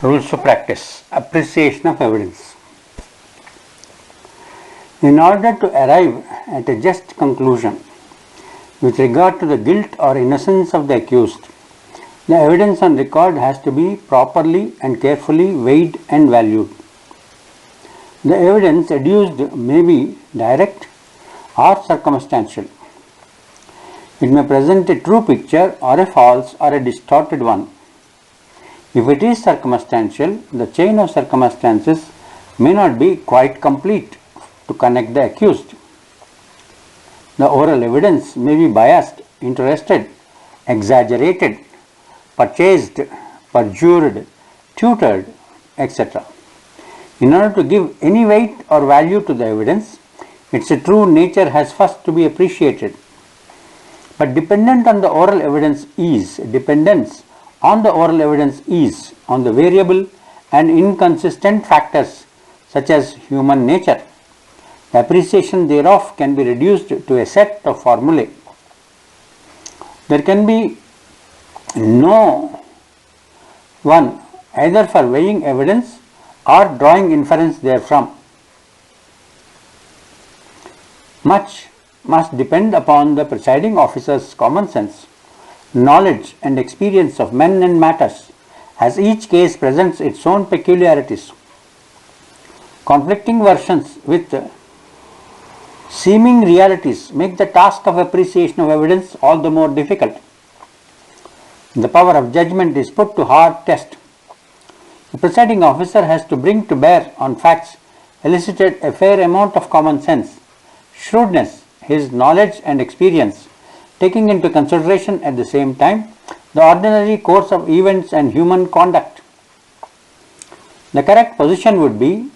Rules of practice. Appreciation of evidence. In order to arrive at a just conclusion with regard to the guilt or innocence of the accused, the evidence on record has to be properly and carefully weighed and valued. The evidence adduced may be direct or circumstantial. It may present a true picture or a false or a distorted one. If it is circumstantial, the chain of circumstances may not be quite complete to connect the accused. The oral evidence may be biased, interested, exaggerated, purchased, perjured, tutored, etc. In order to give any weight or value to the evidence, its true nature has first to be appreciated. But dependence on the oral evidence is on the variable and inconsistent factors such as human nature. The appreciation thereof can be reduced to a set of formulae. There can be no one either for weighing evidence or drawing inference therefrom. Much must depend upon the presiding officer's common sense, knowledge and experience of men and matters, as each case presents its own peculiarities. Conflicting versions with seeming realities make the task of appreciation of evidence all the more difficult. The power of judgment is put to hard test. The presiding officer has to bring to bear on facts elicited a fair amount of common sense, shrewdness, his knowledge and experience, taking into consideration at the same time the ordinary course of events and human conduct. The correct position would be,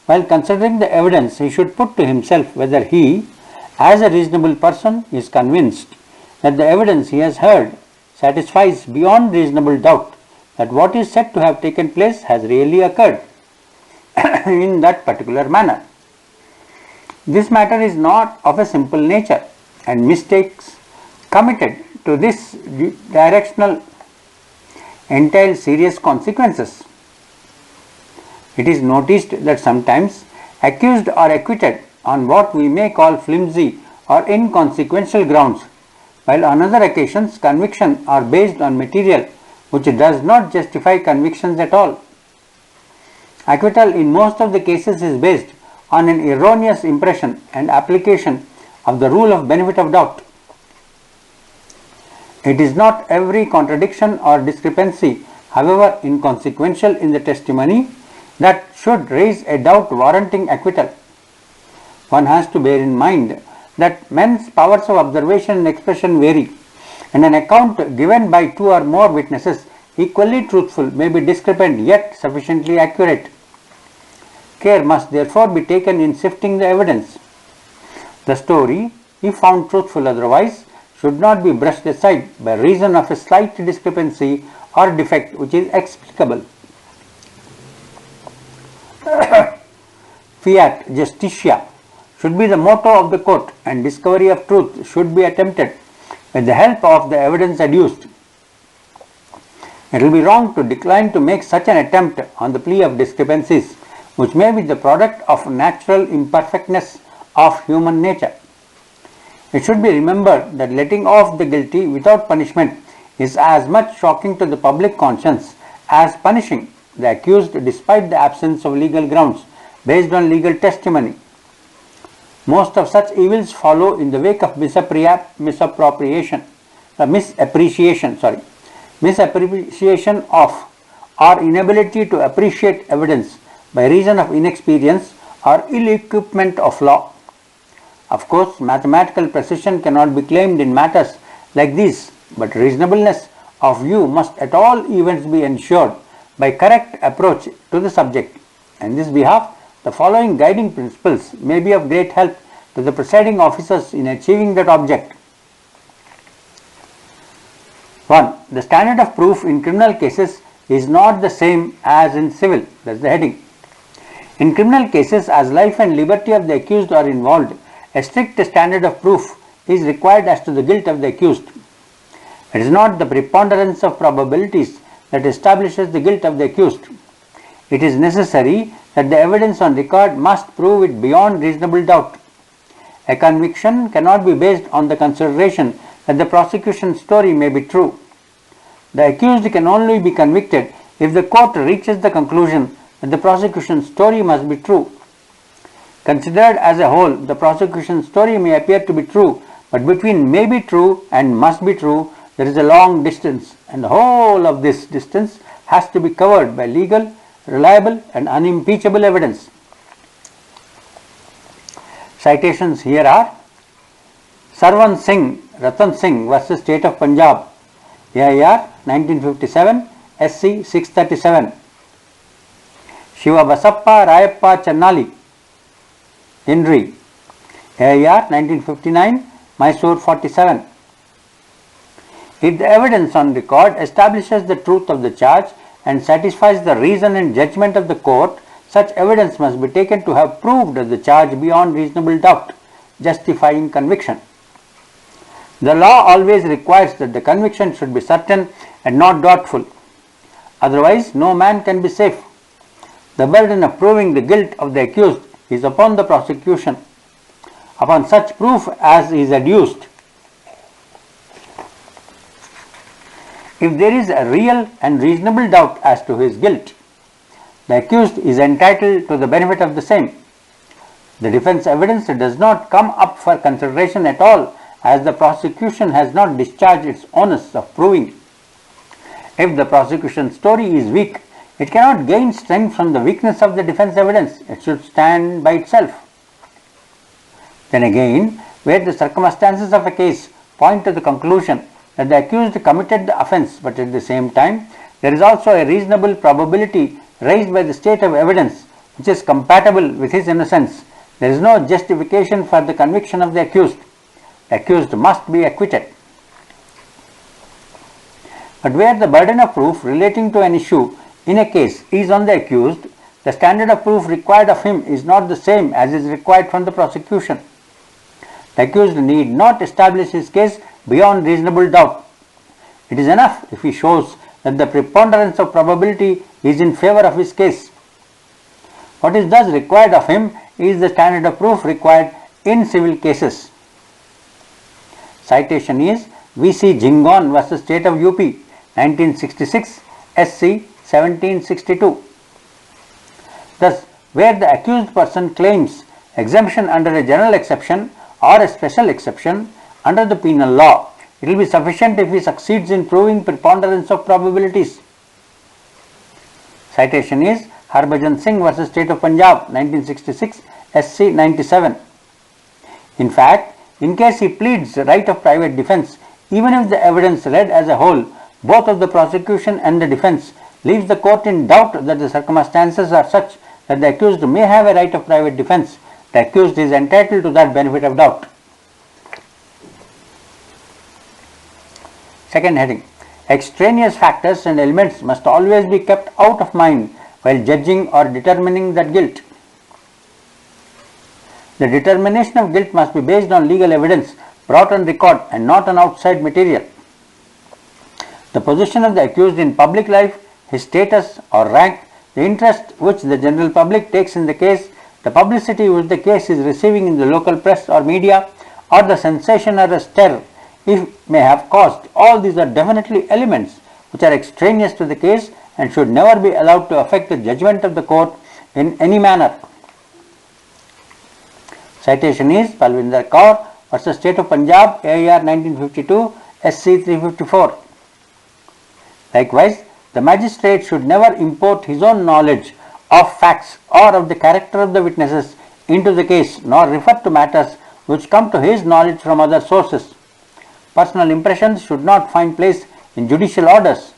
while considering the evidence, he should put to himself whether he, as a reasonable person, is convinced that the evidence he has heard satisfies beyond reasonable doubt that what is said to have taken place has really occurred in that particular manner. This matter is not of a simple nature, and mistakes committed to this directional entail serious consequences. It is noticed that sometimes accused are acquitted on what we may call flimsy or inconsequential grounds, while on other occasions convictions are based on material which does not justify convictions at all. Acquittal in most of the cases is based on an erroneous impression and application of the rule of benefit of doubt. It is not every contradiction or discrepancy, however inconsequential in the testimony, that should raise a doubt warranting acquittal. One has to bear in mind that men's powers of observation and expression vary, and an account given by two or more witnesses equally truthful may be discrepant yet sufficiently accurate. Care must therefore be taken in sifting the evidence. The story, if found truthful otherwise, should not be brushed aside by reason of a slight discrepancy or defect which is explicable. Fiat justitia should be the motto of the court, and discovery of truth should be attempted with the help of the evidence adduced. It will be wrong to decline to make such an attempt on the plea of discrepancies, which may be the product of natural imperfectness of human nature. It should be remembered that letting off the guilty without punishment is as much shocking to the public conscience as punishing the accused despite the absence of legal grounds based on legal testimony. Most of such evils follow in the wake of misappreciation of or inability to appreciate evidence by reason of inexperience or ill-equipment of law. Of course, mathematical precision cannot be claimed in matters like these, but reasonableness of view must at all events be ensured by correct approach to the subject. On this behalf, the following guiding principles may be of great help to the presiding officers in achieving that object. 1. The standard of proof in criminal cases is not the same as in civil. That's the heading. In criminal cases, as life and liberty of the accused are involved, a strict standard of proof is required as to the guilt of the accused. It is not the preponderance of probabilities that establishes the guilt of the accused. it is necessary that the evidence on record must prove it beyond reasonable doubt. A conviction cannot be based on the consideration that the prosecution's story may be true. The accused can only be convicted if the court reaches the conclusion that the prosecution's story must be true. Considered as a whole, the prosecution's story may appear to be true, but between may be true and must be true, there is a long distance, and the whole of this distance has to be covered by legal, reliable, and unimpeachable evidence. Citations here are Sarwan Singh, Ratan Singh versus State of Punjab, AIR 1957, SC 637. Shiva Basappa Rayappa Channali, Henry, AIR 1959, Mysore 47. If the evidence on record establishes the truth of the charge and satisfies the reason and judgment of the court, such evidence must be taken to have proved the charge beyond reasonable doubt, justifying conviction. The law always requires that the conviction should be certain and not doubtful. Otherwise, no man can be safe. The burden of proving the guilt of the accused is upon the prosecution. Upon such proof as is adduced, if there is a real and reasonable doubt as to his guilt, the accused is entitled to the benefit of the same. The defense evidence does not come up for consideration at all, as the prosecution has not discharged its onus of proving. If the prosecution's story is weak, it cannot gain strength from the weakness of the defense evidence. It should stand by itself. Then again, where the circumstances of a case point to the conclusion that the accused committed the offence, but at the same time there is also a reasonable probability raised by the state of evidence which is compatible with his innocence, there is no justification for the conviction of the accused. The accused must be acquitted. But where the burden of proof relating to an issue in a case is on the accused, the standard of proof required of him is not the same as is required from the prosecution. The accused need not establish his case beyond reasonable doubt. It is enough if he shows that the preponderance of probability is in favor of his case. What is thus required of him is the standard of proof required in civil cases. Citation is V.C. Jingon versus State of UP, 1966, SC 1762. Thus, where the accused person claims exemption under a general exception or a special exception under the penal law, it will be sufficient if he succeeds in proving preponderance of probabilities. Citation is Harbhajan Singh versus State of Punjab, 1966, SC 97. In fact, in case he pleads the right of private defence, even if the evidence read as a whole, both of the prosecution and the defence, leaves the court in doubt that the circumstances are such that the accused may have a right of private defence, the accused is entitled to that benefit of doubt. Second heading, extraneous factors and elements must always be kept out of mind while judging or determining that guilt. The determination of guilt must be based on legal evidence brought on record and not on outside material. The position of the accused in public life, his status or rank, the interest which the general public takes in the case, the publicity which the case is receiving in the local press or media, or the sensation or a stir it may have caused, all these are definitely elements which are extraneous to the case and should never be allowed to affect the judgment of the court in any manner. Citation is Palvinder Kaur versus State of Punjab, AIR 1952, SC 354. Likewise, the magistrate should never import his own knowledge of facts or of the character of the witnesses into the case, nor refer to matters which come to his knowledge from other sources. Personal impressions should not find place in judicial orders.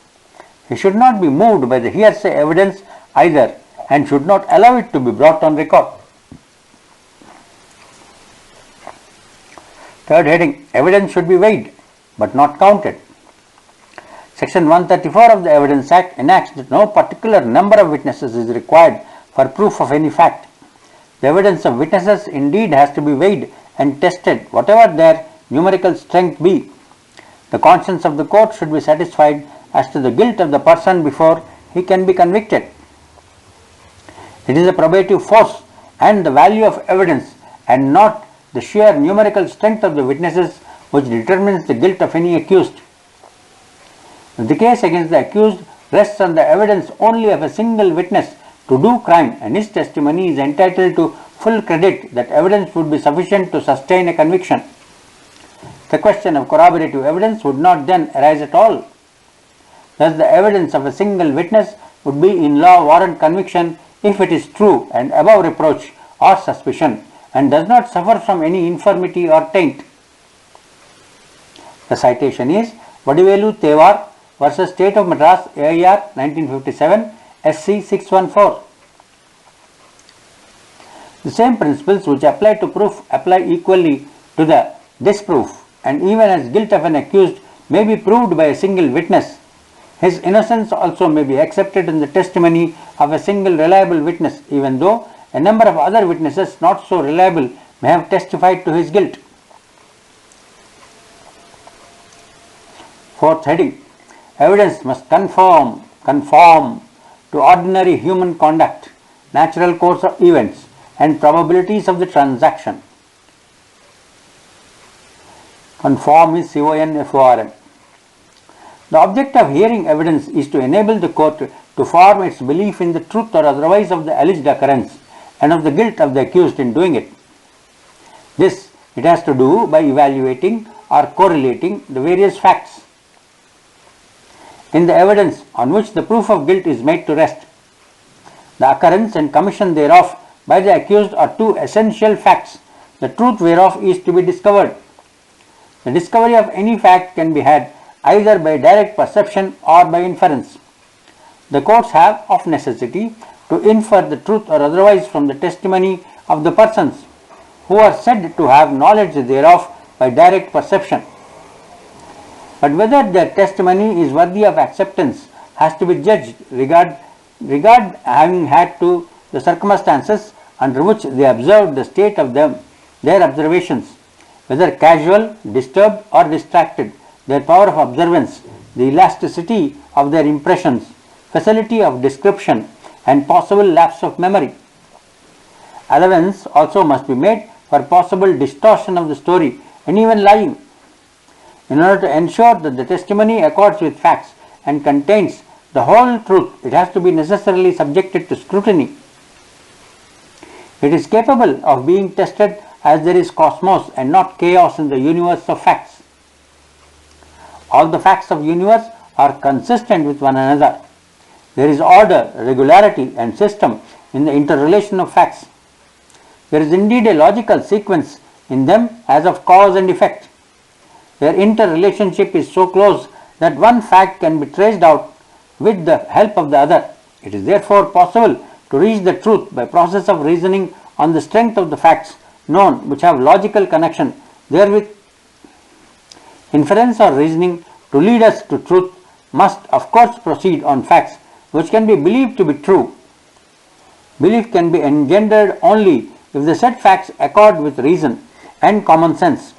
He should not be moved by the hearsay evidence either, and should not allow it to be brought on record. Third heading, evidence should be weighed but not counted. Section 134 of the Evidence Act enacts that no particular number of witnesses is required for proof of any fact. The evidence of witnesses indeed has to be weighed and tested, whatever their numerical strength be. The conscience of the court should be satisfied as to the guilt of the person before he can be convicted. It is the probative force and the value of evidence and not the sheer numerical strength of the witnesses which determines the guilt of any accused. If the case against the accused rests on the evidence only of a single witness to do crime and his testimony is entitled to full credit, that evidence would be sufficient to sustain a conviction. The question of corroborative evidence would not then arise at all. Thus, the evidence of a single witness would be in law warrant conviction if it is true and above reproach or suspicion and does not suffer from any infirmity or taint. The citation is Vadivelu Tevar versus State of Madras, AIR 1957, SC 614. The same principles which apply to proof apply equally to the disproof, and even as guilt of an accused may be proved by a single witness, his innocence also may be accepted in the testimony of a single reliable witness, even though a number of other witnesses not so reliable may have testified to his guilt. Fourth heading: evidence must conform to ordinary human conduct, natural course of events, and probabilities of the transaction. Conform is CONFORM. The object of hearing evidence is to enable the court to form its belief in the truth or otherwise of the alleged occurrence and of the guilt of the accused in doing it. This it has to do by evaluating or correlating the various facts in the evidence on which the proof of guilt is made to rest. The occurrence and commission thereof by the accused are two essential facts, the truth whereof is to be discovered. The discovery of any fact can be had either by direct perception or by inference. The courts have, of necessity, to infer the truth or otherwise from the testimony of the persons who are said to have knowledge thereof by direct perception. But whether their testimony is worthy of acceptance has to be judged regard having had to the circumstances under which they observed the state of their observations, whether casual, disturbed or distracted, their power of observance, the elasticity of their impressions, facility of description, and possible lapse of memory. Allowance also must be made for possible distortion of the story and even lying. In order to ensure that the testimony accords with facts and contains the whole truth, it has to be necessarily subjected to scrutiny. It is capable of being tested as there is cosmos and not chaos in the universe of facts. All the facts of the universe are consistent with one another. There is order, regularity, and system in the interrelation of facts. There is indeed a logical sequence in them as of cause and effect. Their interrelationship is so close that one fact can be traced out with the help of the other. It is therefore possible to reach the truth by process of reasoning on the strength of the facts known which have logical connection therewith. Inference or reasoning to lead us to truth must of course proceed on facts which can be believed to be true. Belief can be engendered only if the said facts accord with reason and common sense.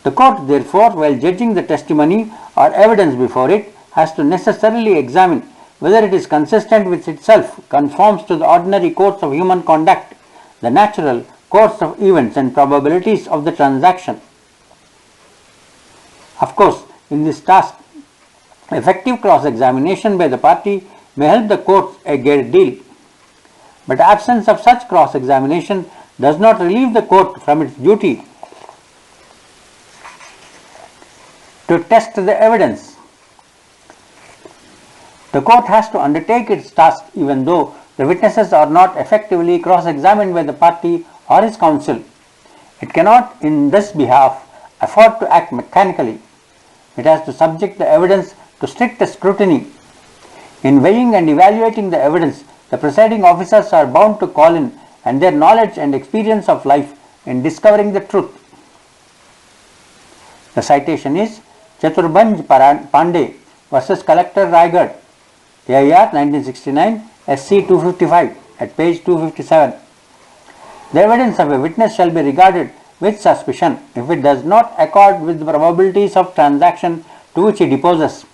The court, therefore, while judging the testimony or evidence before it, has to necessarily examine whether it is consistent with itself, conforms to the ordinary course of human conduct, the natural course of events and probabilities of the transaction. Of course, in this task, effective cross-examination by the party may help the court a great deal, but absence of such cross-examination does not relieve the court from its duty to test the evidence. The court has to undertake its task even though the witnesses are not effectively cross-examined by the party or his counsel. It cannot, in this behalf, afford to act mechanically. It has to subject the evidence to strict scrutiny. In weighing and evaluating the evidence, the presiding officers are bound to call in and their knowledge and experience of life in discovering the truth. The citation is Chaturbhanj Pandey versus Collector Raigad, AIR 1969, SC 255 at page 257. The evidence of a witness shall be regarded with suspicion if it does not accord with the probabilities of transaction to which he deposes.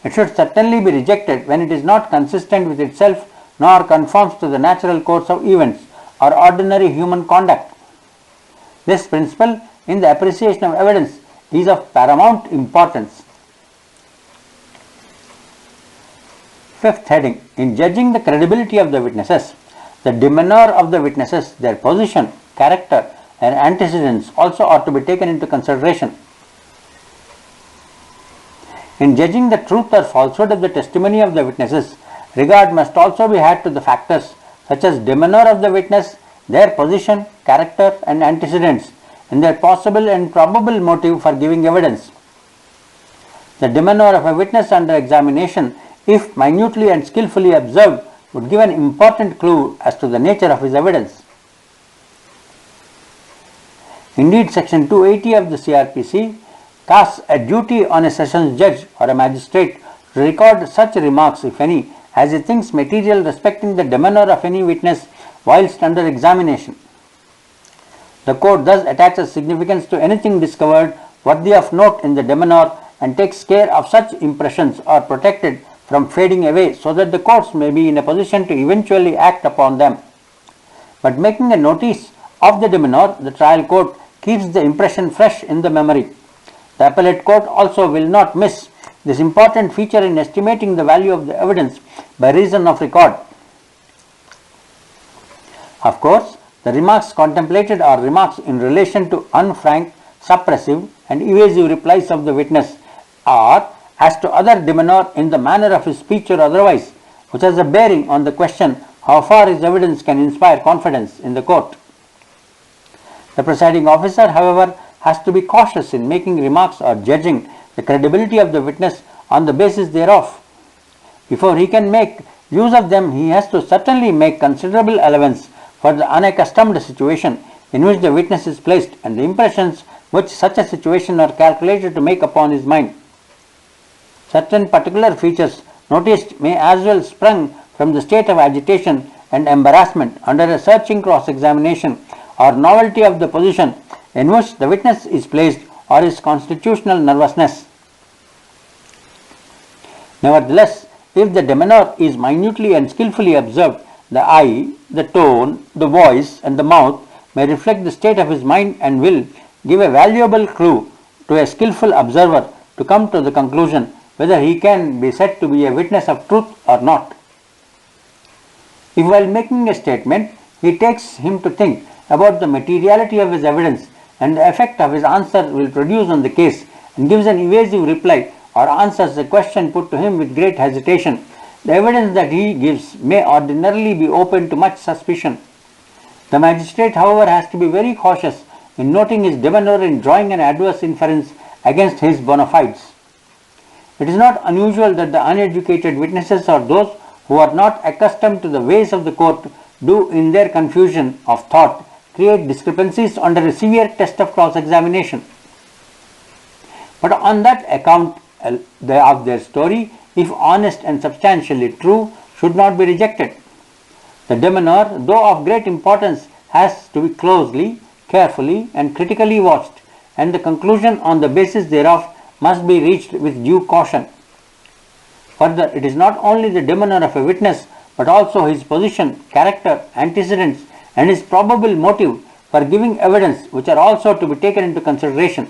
It should certainly be rejected when it is not consistent with itself nor conforms to the natural course of events or ordinary human conduct. This principle in the appreciation of evidence is of paramount importance. Fifth heading, in judging the credibility of the witnesses, the demeanor of the witnesses, their position, character and antecedents also ought to be taken into consideration. In judging the truth or falsehood of the testimony of the witnesses, regard must also be had to the factors such as demeanor of the witness, their position, character and antecedents, and their possible and probable motive for giving evidence. The demeanor of a witness under examination, if minutely and skillfully observed, would give an important clue as to the nature of his evidence. Indeed, Section 280 of the CRPC casts a duty on a sessions judge or a magistrate to record such remarks, if any, as he thinks material respecting the demeanor of any witness whilst under examination. The court thus attaches significance to anything discovered worthy of note in the demeanor and takes care of such impressions are protected from fading away so that the courts may be in a position to eventually act upon them. But making a notice of the demeanor, the trial court keeps the impression fresh in the memory. The appellate court also will not miss this important feature in estimating the value of the evidence by reason of record. Of course, the remarks contemplated are remarks in relation to unfrank, suppressive and evasive replies of the witness, or as to other demeanor in the manner of his speech or otherwise, which has a bearing on the question how far his evidence can inspire confidence in the court. The presiding officer, however, has to be cautious in making remarks or judging the credibility of the witness on the basis thereof. Before he can make use of them, he has to certainly make considerable allowance for the unaccustomed situation in which the witness is placed and the impressions which such a situation are calculated to make upon his mind. Certain particular features noticed may as well sprung from the state of agitation and embarrassment under a searching cross-examination or novelty of the position in which the witness is placed or his constitutional nervousness. Nevertheless, if the demeanor is minutely and skillfully observed, the eye, the tone, the voice and the mouth may reflect the state of his mind and will give a valuable clue to a skillful observer to come to the conclusion whether he can be said to be a witness of truth or not. If while making a statement he takes him to think about the materiality of his evidence and the effect of his answer will produce on the case and gives an evasive reply or answers a question put to him with great hesitation, the evidence that he gives may ordinarily be open to much suspicion. The magistrate, however, has to be very cautious in noting his demeanor in drawing an adverse inference against his bona fides. It is not unusual that the uneducated witnesses or those who are not accustomed to the ways of the court do in their confusion of thought create discrepancies under a severe test of cross-examination. But on that account of their story, if honest and substantially true, should not be rejected. The demeanor, though of great importance, has to be closely, carefully and critically watched, and the conclusion on the basis thereof must be reached with due caution. Further, it is not only the demeanor of a witness, but also his position, character, antecedents, and his probable motive for giving evidence which are also to be taken into consideration.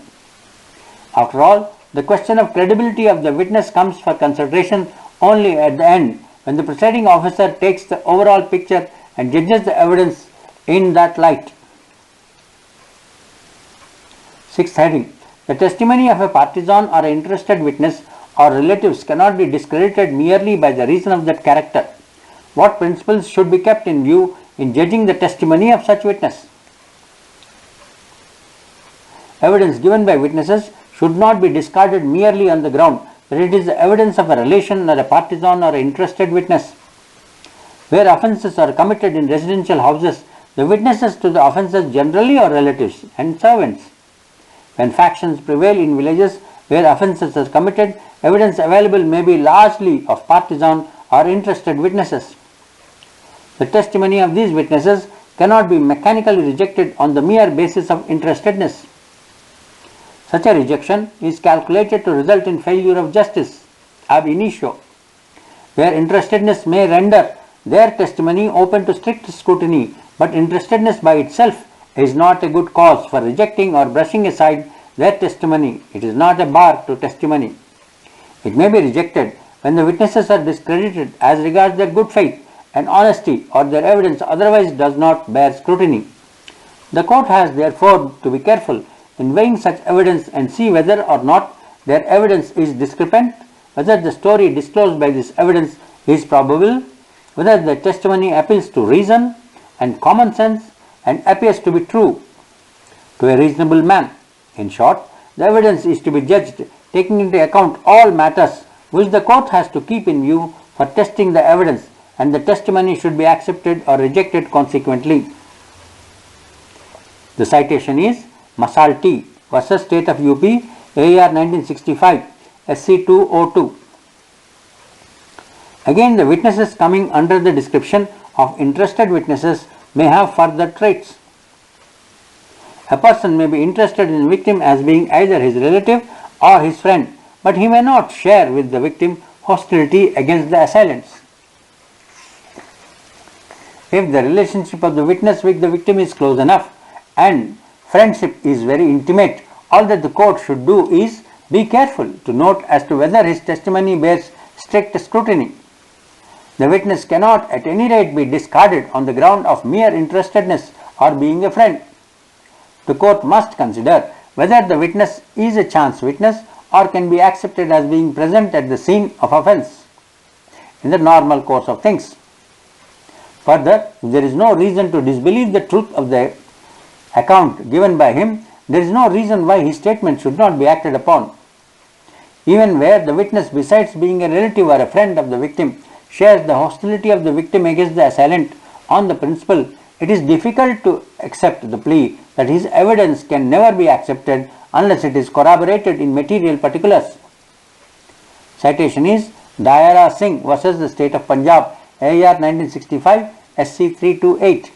After all, the question of credibility of the witness comes for consideration only at the end, when the presiding officer takes the overall picture and judges the evidence in that light. Sixth heading. The testimony of a partisan or an interested witness or relatives cannot be discredited merely by the reason of that character. What principles should be kept in view in judging the testimony of such witness? Evidence given by witnesses should not be discarded merely on the ground that it is the evidence of a relation or a partisan or an interested witness. Where offences are committed in residential houses, the witnesses to the offences generally are relatives and servants. When factions prevail in villages where offences are committed, evidence available may be largely of partisan or interested witnesses. The testimony of these witnesses cannot be mechanically rejected on the mere basis of interestedness. Such a rejection is calculated to result in failure of justice ab initio, where interestedness may render their testimony open to strict scrutiny, but interestedness by itself is not a good cause for rejecting or brushing aside their testimony. It is not a bar to testimony. It may be rejected when the witnesses are discredited as regards their good faith and honesty, or their evidence otherwise does not bear scrutiny. The court has therefore to be careful in weighing such evidence and see whether or not their evidence is discrepant, whether the story disclosed by this evidence is probable, whether the testimony appeals to reason and common sense and appears to be true to a reasonable man. In short, the evidence is to be judged taking into account all matters which the court has to keep in view for testing the evidence, and the testimony should be accepted or rejected consequently. The citation is Masal T versus State of UP, AR 1965, SC 202. Again, the witnesses coming under the description of interested witnesses may have further traits. A person may be interested in the victim as being either his relative or his friend, but he may not share with the victim hostility against the assailants. If the relationship of the witness with the victim is close enough and friendship is very intimate, all that the court should do is be careful to note as to whether his testimony bears strict scrutiny. The witness cannot at any rate be discarded on the ground of mere interestedness or being a friend. The court must consider whether the witness is a chance witness or can be accepted as being present at the scene of offence in the normal course of things. Further, if there is no reason to disbelieve the truth of the account given by him, there is no reason why his statement should not be acted upon. Even where the witness, besides being a relative or a friend of the victim, shares the hostility of the victim against the assailant on the principle, it is difficult to accept the plea that his evidence can never be accepted unless it is corroborated in material particulars. Citation is Dayara Singh versus the State of Punjab, AR 1965, SC 328.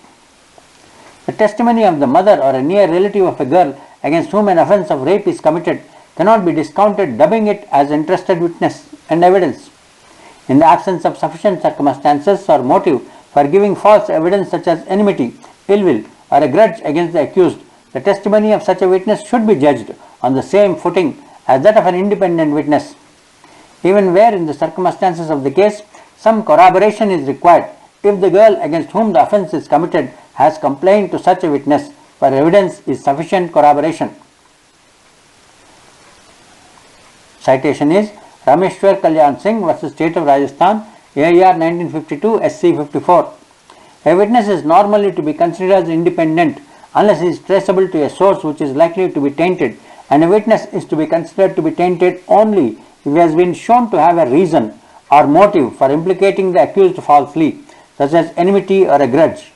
The testimony of the mother or a near relative of a girl against whom an offence of rape is committed cannot be discounted, dubbing it as interested witness and evidence. In the absence of sufficient circumstances or motive for giving false evidence such as enmity, ill will, or a grudge against the accused, the testimony of such a witness should be judged on the same footing as that of an independent witness. Even where in the circumstances of the case some corroboration is required, if the girl against whom the offence is committed has complained to such a witness, for evidence is sufficient corroboration. Citation is Rameshwar Kalyan Singh versus State of Rajasthan, AR 1952, SC 54. A witness is normally to be considered as independent unless he is traceable to a source which is likely to be tainted, and a witness is to be considered to be tainted only if he has been shown to have a reason or motive for implicating the accused falsely, such as enmity or a grudge.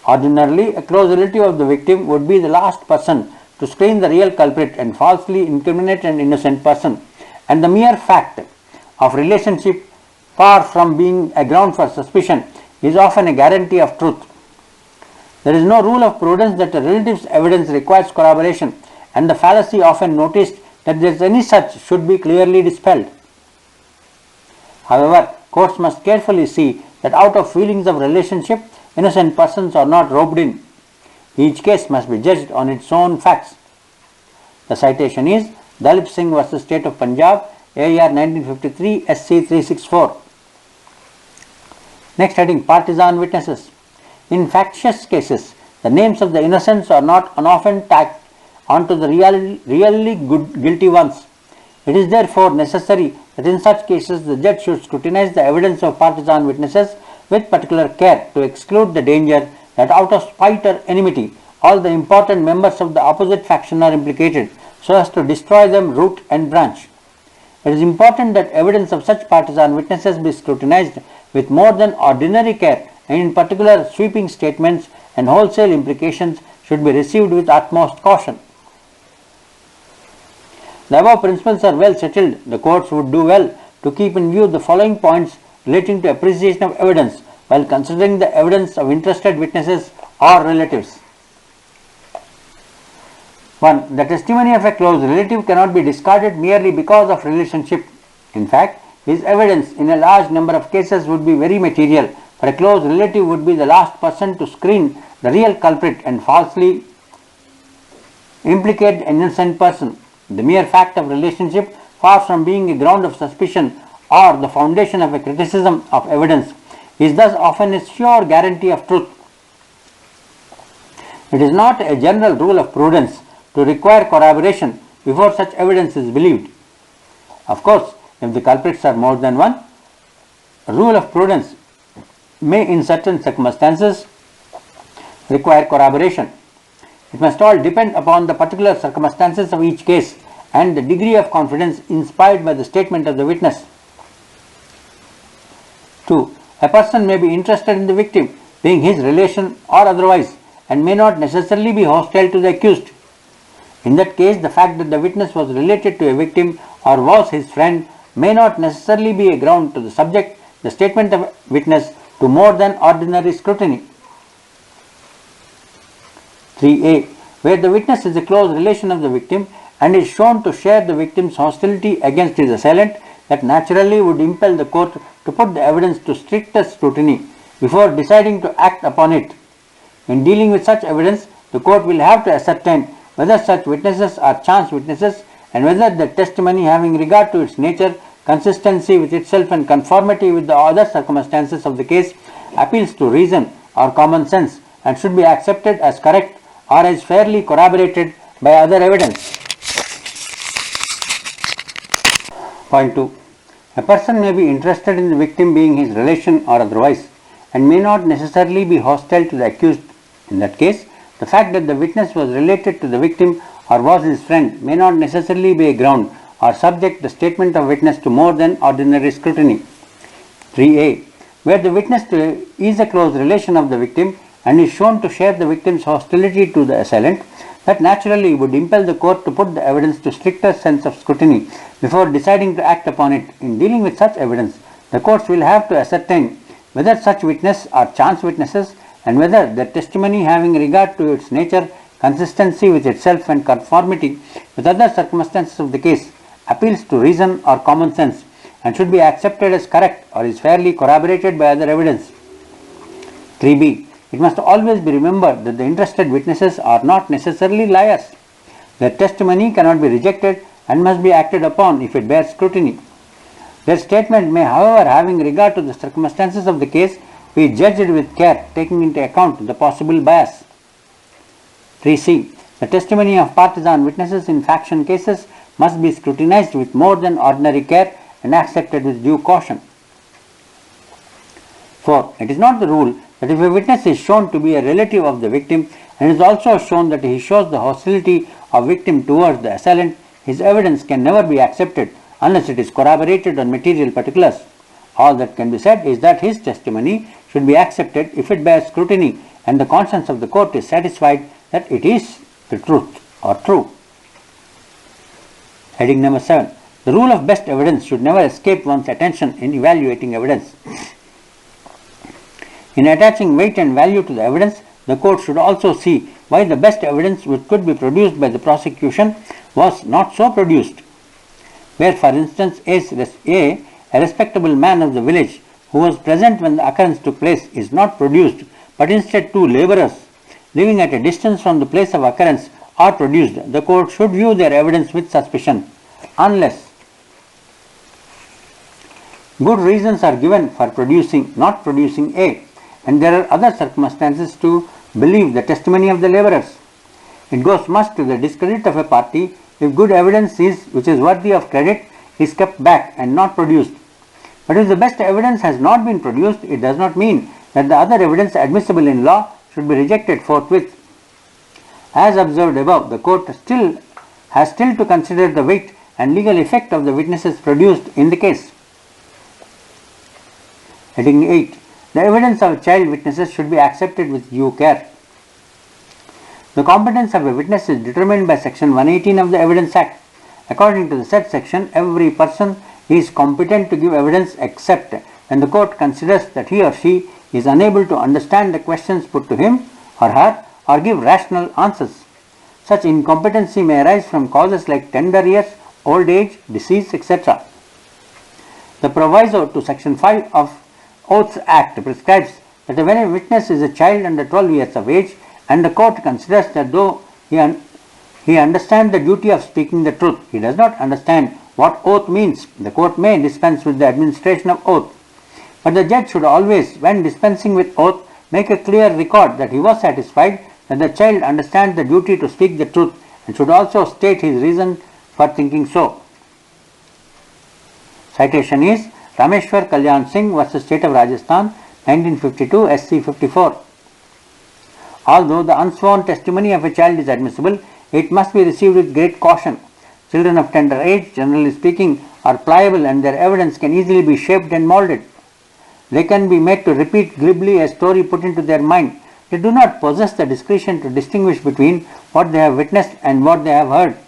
Ordinarily, a close relative of the victim would be the last person to screen the real culprit and falsely incriminate an innocent person, and the mere fact of relationship, far from being a ground for suspicion, is often a guarantee of truth. There is no rule of prudence that a relative's evidence requires corroboration, and the fallacy often noticed that there is any such should be clearly dispelled. However, courts must carefully see that out of feelings of relationship, innocent persons are not roped in. Each case must be judged on its own facts. The citation is Dalip Singh versus State of Punjab, AR 1953, SC 364. Next heading, partisan witnesses. In factious cases, the names of the innocents are not often tacked onto the really guilty ones. It is therefore necessary that in such cases the judge should scrutinize the evidence of partisan witnesses with particular care to exclude the danger that out of spite or enmity all the important members of the opposite faction are implicated, so as to destroy them root and branch. It is important that evidence of such partisan witnesses be scrutinized with more than ordinary care, and in particular sweeping statements and wholesale implications should be received with utmost caution. The above principles are well settled. The courts would do well to keep in view the following points relating to appreciation of evidence while considering the evidence of interested witnesses or relatives. 1. The testimony of a close relative cannot be discarded merely because of relationship. In fact, His evidence in a large number of cases would be very material, for a close relative would be the last person to screen the real culprit and falsely implicate an innocent person. The mere fact of relationship, far from being a ground of suspicion or the foundation of a criticism of evidence, is thus often a sure guarantee of truth. It is not a general rule of prudence to require corroboration before such evidence is believed. Of course, if the culprits are more than one, a rule of prudence may in certain circumstances require corroboration. It must all depend upon the particular circumstances of each case and the degree of confidence inspired by the statement of the witness. 2. A person may be interested in the victim, being his relation or otherwise, and may not necessarily be hostile to the accused. In that case, the fact that the witness was related to a victim or was his friend may not necessarily be a ground to subject the statement of a witness to more than ordinary scrutiny. 3a. Where the witness is a close relation of the victim and is shown to share the victim's hostility against his assailant, that naturally would impel the court to put the evidence to stricter scrutiny before deciding to act upon it. In dealing with such evidence, the court will have to ascertain whether such witnesses are chance witnesses and whether the testimony, having regard to its nature, consistency with itself and conformity with the other circumstances of the case, appeals to reason or common sense and should be accepted as correct or as fairly corroborated by other evidence. Point 2. A person may be interested in the victim being his relation or otherwise and may not necessarily be hostile to the accused. In that case, the fact that the witness was related to the victim or was his friend may not necessarily be a ground or subject the statement of witness to more than ordinary scrutiny. 3a. Where the witness is a close relation of the victim and is shown to share the victim's hostility to the assailant, that naturally would impel the court to put the evidence to stricter sense of scrutiny before deciding to act upon it. In dealing with such evidence, the courts will have to ascertain whether such witnesses are chance witnesses and whether their testimony, having regard to its nature, consistency with itself and conformity with other circumstances of the case, appeals to reason or common sense and should be accepted as correct or is fairly corroborated by other evidence. 3b. It must always be remembered that the interested witnesses are not necessarily liars. Their testimony cannot be rejected and must be acted upon if it bears scrutiny. Their statement may, however, having regard to the circumstances of the case, be judged with care, taking into account the possible bias. 3c. The testimony of partisan witnesses in faction cases must be scrutinized with more than ordinary care and accepted with due caution. 4. It is not the rule that if a witness is shown to be a relative of the victim and is also shown that he shows the hostility of victim towards the assailant, his evidence can never be accepted unless it is corroborated on material particulars. All that can be said is that his testimony should be accepted if it bears scrutiny and the conscience of the court is satisfied that it is the truth or true. Heading number 7. The rule of best evidence should never escape one's attention in evaluating evidence. In attaching weight and value to the evidence, the court should also see why the best evidence which could be produced by the prosecution was not so produced. Where, for instance, a respectable man of the village who was present when the occurrence took place is not produced, but instead two labourers living at a distance from the place of occurrence are produced, the court should view their evidence with suspicion, unless good reasons are given for not producing A, and there are other circumstances to believe the testimony of the labourers. It goes much to the discredit of a party if good evidence which is worthy of credit is kept back and not produced. But if the best evidence has not been produced, it does not mean that the other evidence admissible in law should be rejected forthwith. As observed above, the court has still to consider the weight and legal effect of the witnesses produced in the case. Heading 8. The evidence of child witnesses should be accepted with due care. The competence of a witness is determined by Section 118 of the Evidence Act. According to the said section, every person is competent to give evidence except when the court considers that he or she is unable to understand the questions put to him or her or give rational answers. Such incompetency may arise from causes like tender years, old age, disease, etc. The proviso to Section 5 of Oaths Act prescribes that when a witness is a child under 12 years of age and the court considers that though he understands the duty of speaking the truth, he does not understand what oath means, the court may dispense with the administration of oath. But the judge should always, when dispensing with oath, make a clear record that he was satisfied that the child understands the duty to speak the truth and should also state his reason for thinking so. Citation is Rameshwar Kalyan Singh vs. State of Rajasthan, 1952, SC 54. Although the unsworn testimony of a child is admissible, it must be received with great caution. Children of tender age, generally speaking, are pliable and their evidence can easily be shaped and molded. They can be made to repeat glibly a story put into their mind. They do not possess the discretion to distinguish between what they have witnessed and what they have heard.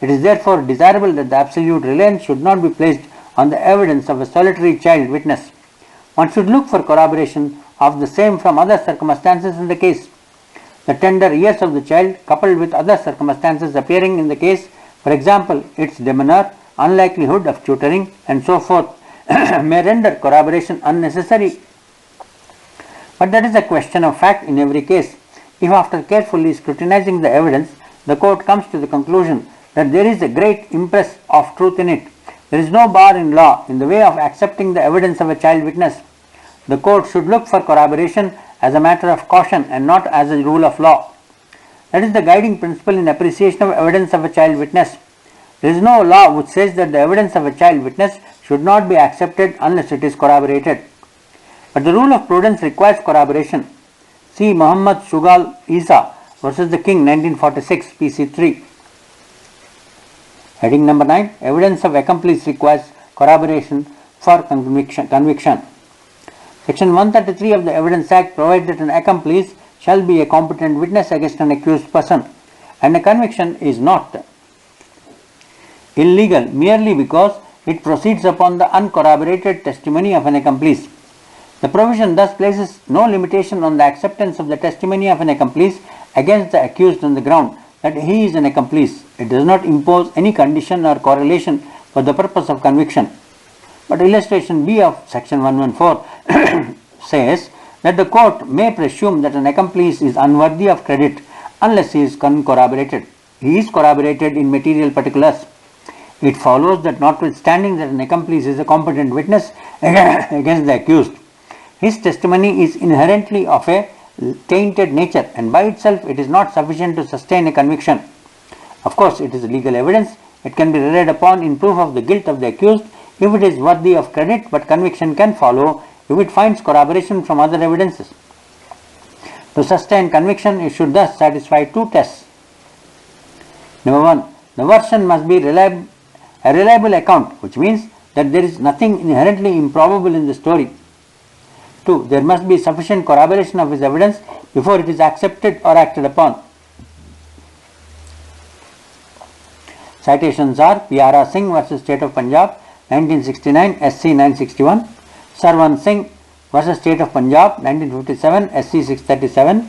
It is therefore desirable that the absolute reliance should not be placed on the evidence of a solitary child witness. One should look for corroboration of the same from other circumstances in the case. The tender years of the child, coupled with other circumstances appearing in the case, for example, its demeanor, unlikelihood of tutoring, and so forth, may render corroboration unnecessary. But that is a question of fact in every case. If after carefully scrutinizing the evidence, the court comes to the conclusion that there is a great impress of truth in it, there is no bar in law in the way of accepting the evidence of a child witness. The court should look for corroboration as a matter of caution and not as a rule of law. That is the guiding principle in appreciation of evidence of a child witness. There is no law which says that the evidence of a child witness should not be accepted unless it is corroborated. But the rule of prudence requires corroboration. See Muhammad Shugal Isa versus the King, 1946, PC 3. Heading number 9. Evidence of accomplice requires corroboration for conviction. Section 133 of the Evidence Act provides that an accomplice shall be a competent witness against an accused person, and a conviction is not illegal merely because it proceeds upon the uncorroborated testimony of an accomplice. The provision thus places no limitation on the acceptance of the testimony of an accomplice against the accused on the ground that he is an accomplice. It does not impose any condition or correlation for the purpose of conviction. But illustration B of section 114 says that the court may presume that an accomplice is unworthy of credit unless he is corroborated. He is corroborated in material particulars. It follows that notwithstanding that an accomplice is a competent witness against the accused, his testimony is inherently of a tainted nature, and by itself it is not sufficient to sustain a conviction. Of course, it is legal evidence. It can be relied upon in proof of the guilt of the accused if it is worthy of credit, but conviction can follow if it finds corroboration from other evidences. To sustain conviction, it should thus satisfy two tests. Number 1. The version must be a reliable account, which means that there is nothing inherently improbable in the story. 2. There must be sufficient corroboration of his evidence before it is accepted or acted upon. Citations are Piara Singh vs. State of Punjab, 1969, SC 961, Sarwan Singh vs. State of Punjab, 1957, SC 637,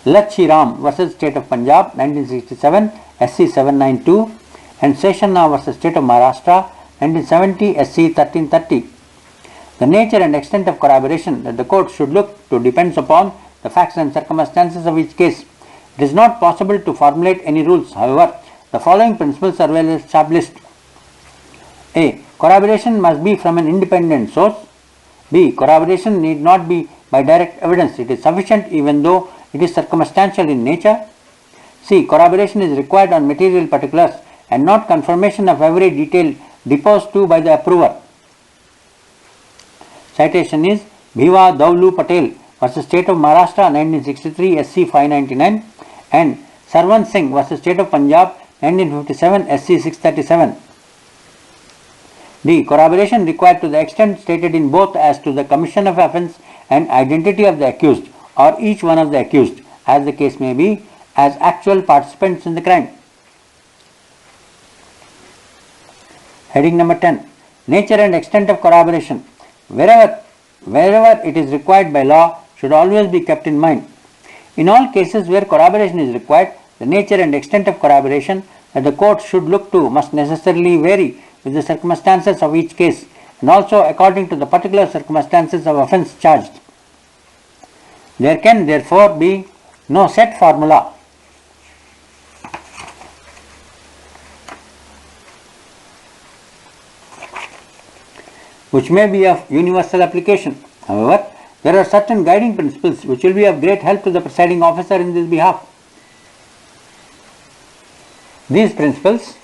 Lachi Ram vs. State of Punjab, 1967, SC 792, and Seshanna vs. State of Maharashtra, 1970, SC 1330. The nature and extent of corroboration that the court should look to depends upon the facts and circumstances of each case. It is not possible to formulate any rules. However, the following principles are well established. A. Corroboration must be from an independent source. B. Corroboration need not be by direct evidence. It is sufficient even though it is circumstantial in nature. C. Corroboration is required on material particulars and not confirmation of every detail deposed to by the approver. Citation is Bhiva Daulu Patel vs. State of Maharashtra, 1963, SC 599, and Sarwan Singh vs. State of Punjab, 1957, SC 637. D. Corroboration required to the extent stated in both as to the commission of offence and identity of the accused or each one of the accused, as the case may be, as actual participants in the crime. Heading number 10. Nature and extent of corroboration. Wherever it is required by law should always be kept in mind. In all cases where corroboration is required, the nature and extent of corroboration that the court should look to must necessarily vary with the circumstances of each case and also according to the particular circumstances of offence charged. There can therefore be no set formula which may be of universal application. However, there are certain guiding principles which will be of great help to the presiding officer in this behalf. These principles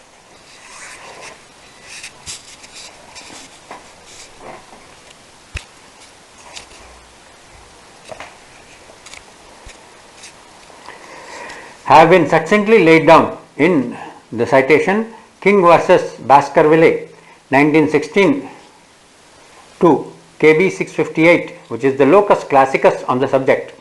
have been succinctly laid down in the citation King versus Baskerville 1916 to KB 658, which is the locus classicus on the subject.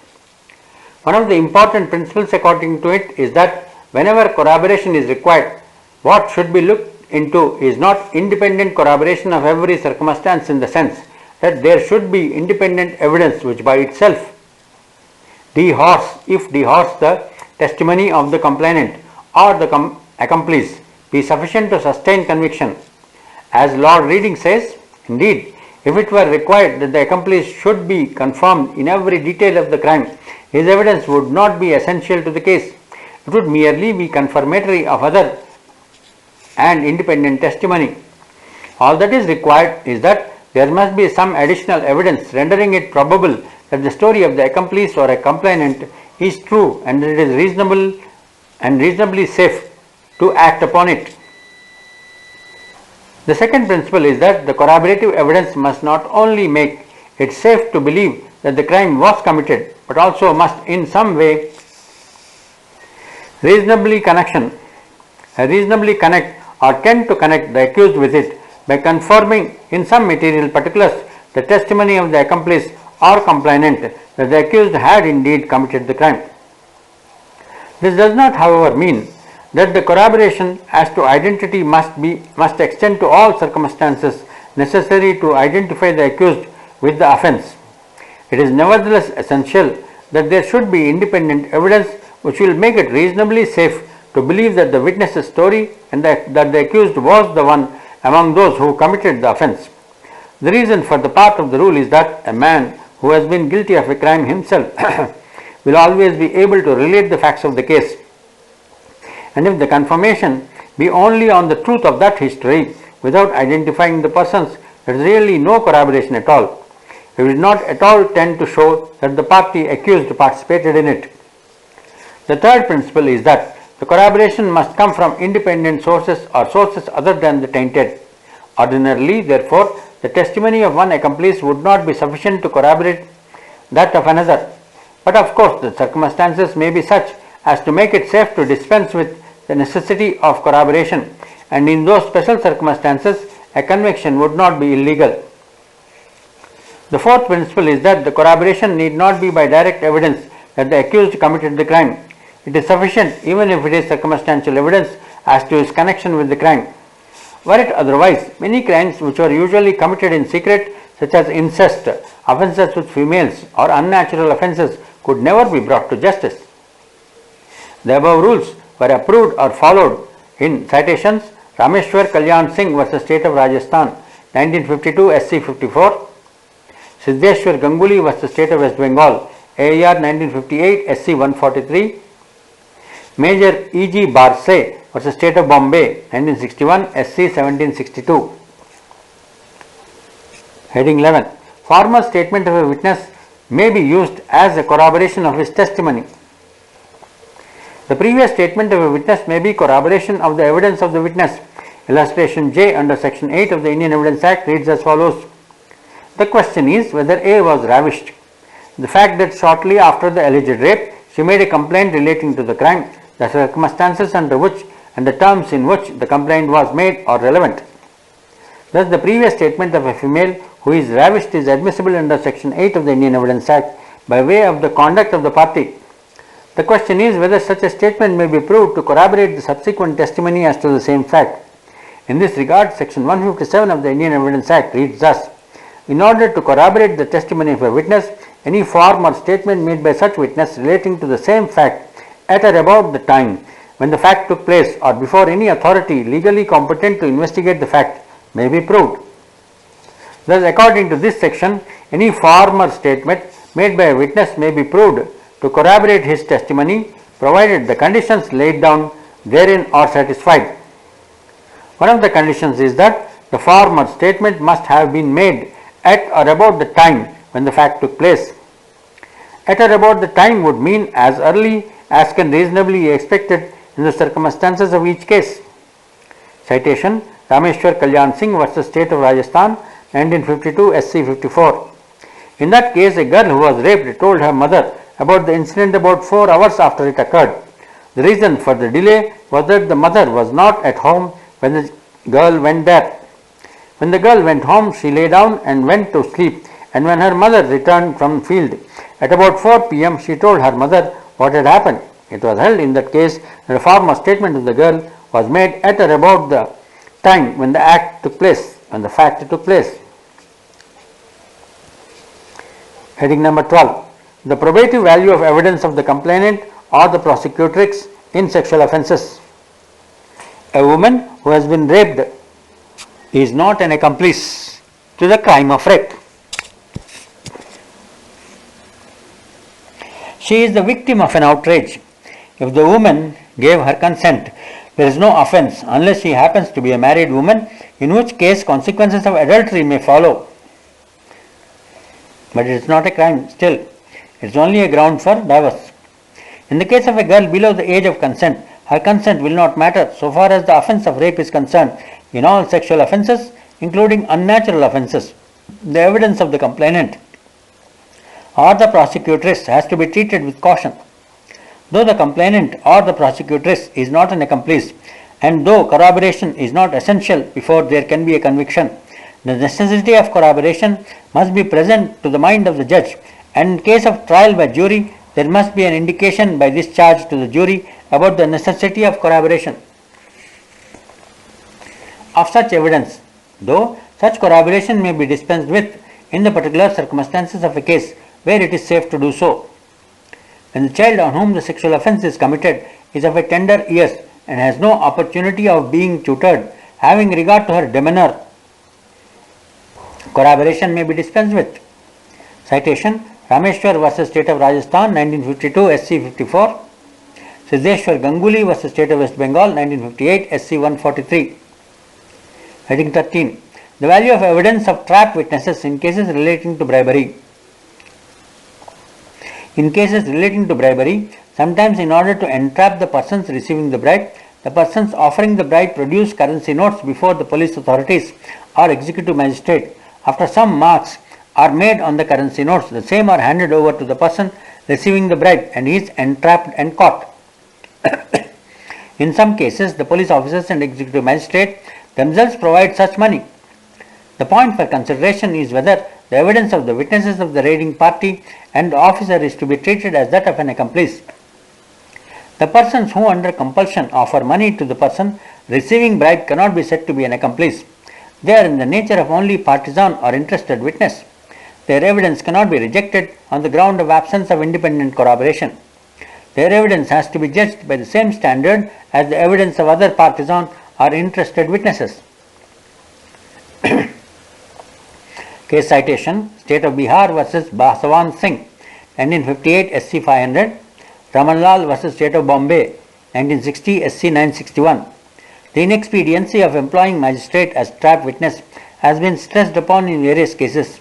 One of the important principles according to it is that whenever corroboration is required, what should be looked into is not independent corroboration of every circumstance in the sense that there should be independent evidence which by itself dehorse the testimony of the complainant or the accomplice be sufficient to sustain conviction. As Lord Reading says, indeed, if it were required that the accomplice should be confirmed in every detail of the crime, his evidence would not be essential to the case. It would merely be confirmatory of other and independent testimony. All that is required is that there must be some additional evidence rendering it probable that the story of the accomplice or a complainant is true and it is reasonably safe to act upon it. The second principle is that the corroborative evidence must not only make it safe to believe that the crime was committed, but also must in some way reasonably connect or tend to connect the accused with it by confirming in some material particulars the testimony of the accomplice or complainant that the accused had indeed committed the crime. This does not, however, mean that the corroboration as to identity must extend to all circumstances necessary to identify the accused with the offence. It is nevertheless essential that there should be independent evidence which will make it reasonably safe to believe that the witness's story and that the accused was the one among those who committed the offence. The reason for the part of the rule is that a man who has been guilty of a crime himself will always be able to relate the facts of the case, and if the confirmation be only on the truth of that history without identifying the persons, there is really no corroboration at all. It will not at all tend to show that the party accused participated in it. The third principle is that the corroboration must come from independent sources or sources other than the tainted. Ordinarily, therefore, the testimony of one accomplice would not be sufficient to corroborate that of another. But of course, the circumstances may be such as to make it safe to dispense with the necessity of corroboration, and in those special circumstances, a conviction would not be illegal. The fourth principle is that the corroboration need not be by direct evidence that the accused committed the crime. It is sufficient even if it is circumstantial evidence as to his connection with the crime. Were it otherwise, many crimes which are usually committed in secret, such as incest, offences with females, or unnatural offences, could never be brought to justice. The above rules were approved or followed in citations Rameshwar Kalyan Singh vs. State of Rajasthan 1952 SC 54, Siddheshwar Ganguly vs. State of West Bengal AIR 1958 SC 143, Major E.G. Barse vs. State of Bombay 1961 SC 1762. Heading 11. Formal statement of a witness may be used as a corroboration of his testimony. The previous statement of a witness may be corroboration of the evidence of the witness. Illustration J under Section 8 of the Indian Evidence Act reads as follows. The question is whether A was ravished. The fact that shortly after the alleged rape, she made a complaint relating to the crime, the circumstances under which and the terms in which the complaint was made are relevant. Thus, the previous statement of a female who is ravished is admissible under Section 8 of the Indian Evidence Act by way of the conduct of the party. The question is whether such a statement may be proved to corroborate the subsequent testimony as to the same fact. In this regard, Section 157 of the Indian Evidence Act reads thus: in order to corroborate the testimony of a witness, any form or statement made by such witness relating to the same fact at or about the time when the fact took place or before any authority legally competent to investigate the fact may be proved. Thus, according to this section, any former statement made by a witness may be proved to corroborate his testimony provided the conditions laid down therein are satisfied. One of the conditions is that the former statement must have been made at or about the time when the fact took place. At or about the time would mean as early as can reasonably be expected in the circumstances of each case. Citation: Rameshwar Kalyan Singh versus State of Rajasthan, 1952, SC 54. In that case, a girl who was raped told her mother about the incident about 4 hours after it occurred. The reason for the delay was that the mother was not at home when the girl went there. When the girl went home, she lay down and went to sleep, and when her mother returned from field at about 4 p.m., she told her mother what had happened. It was held in that case that a former statement of the girl was made at or about the time when the act took place, when the fact took place. Heading number 12. The probative value of evidence of the complainant or the prosecutrix in sexual offences. A woman who has been raped is not an accomplice to the crime of rape. She is the victim of an outrage. If the woman gave her consent, there is no offence unless she happens to be a married woman, in which case consequences of adultery may follow. But it is not a crime still. It is only a ground for divorce. In the case of a girl below the age of consent, her consent will not matter so far as the offence of rape is concerned. In all sexual offences, including unnatural offences, the evidence of the complainant or the prosecutrix has to be treated with caution. Though the complainant or the prosecutrix is not an accomplice, and though corroboration is not essential before there can be a conviction, the necessity of corroboration must be present to the mind of the judge, and in case of trial by jury, there must be an indication by this charge to the jury about the necessity of corroboration of such evidence, though such corroboration may be dispensed with in the particular circumstances of a case where it is safe to do so. When the child on whom the sexual offence is committed is of a tender years and has no opportunity of being tutored, having regard to her demeanour, corroboration may be dispensed with. Citation: Rameshwar versus State of Rajasthan, 1952, SC 54. Siddheshwar Ganguly versus State of West Bengal, 1958, SC 143. Heading 13. The value of evidence of trap witnesses in cases relating to bribery. In cases relating to bribery, sometimes in order to entrap the persons receiving the bribe, the persons offering the bribe produce currency notes before the police authorities or executive magistrate. After some marks are made on the currency notes, the same are handed over to the person receiving the bribe and he is entrapped and caught. In some cases, the police officers and executive magistrate themselves provide such money. The point for consideration is whether the evidence of the witnesses of the raiding party and the officer is to be treated as that of an accomplice. The persons who under compulsion offer money to the person receiving bribe cannot be said to be an accomplice. They are in the nature of only partisan or interested witness. Their evidence cannot be rejected on the ground of absence of independent corroboration. Their evidence has to be judged by the same standard as the evidence of other partisan or interested witnesses. Case citation: State of Bihar versus Basawan Singh, 1958, SC 500. Ramanlal versus State of Bombay, 1960, SC 961. The inexpediency of employing magistrate as trap witness has been stressed upon in various cases.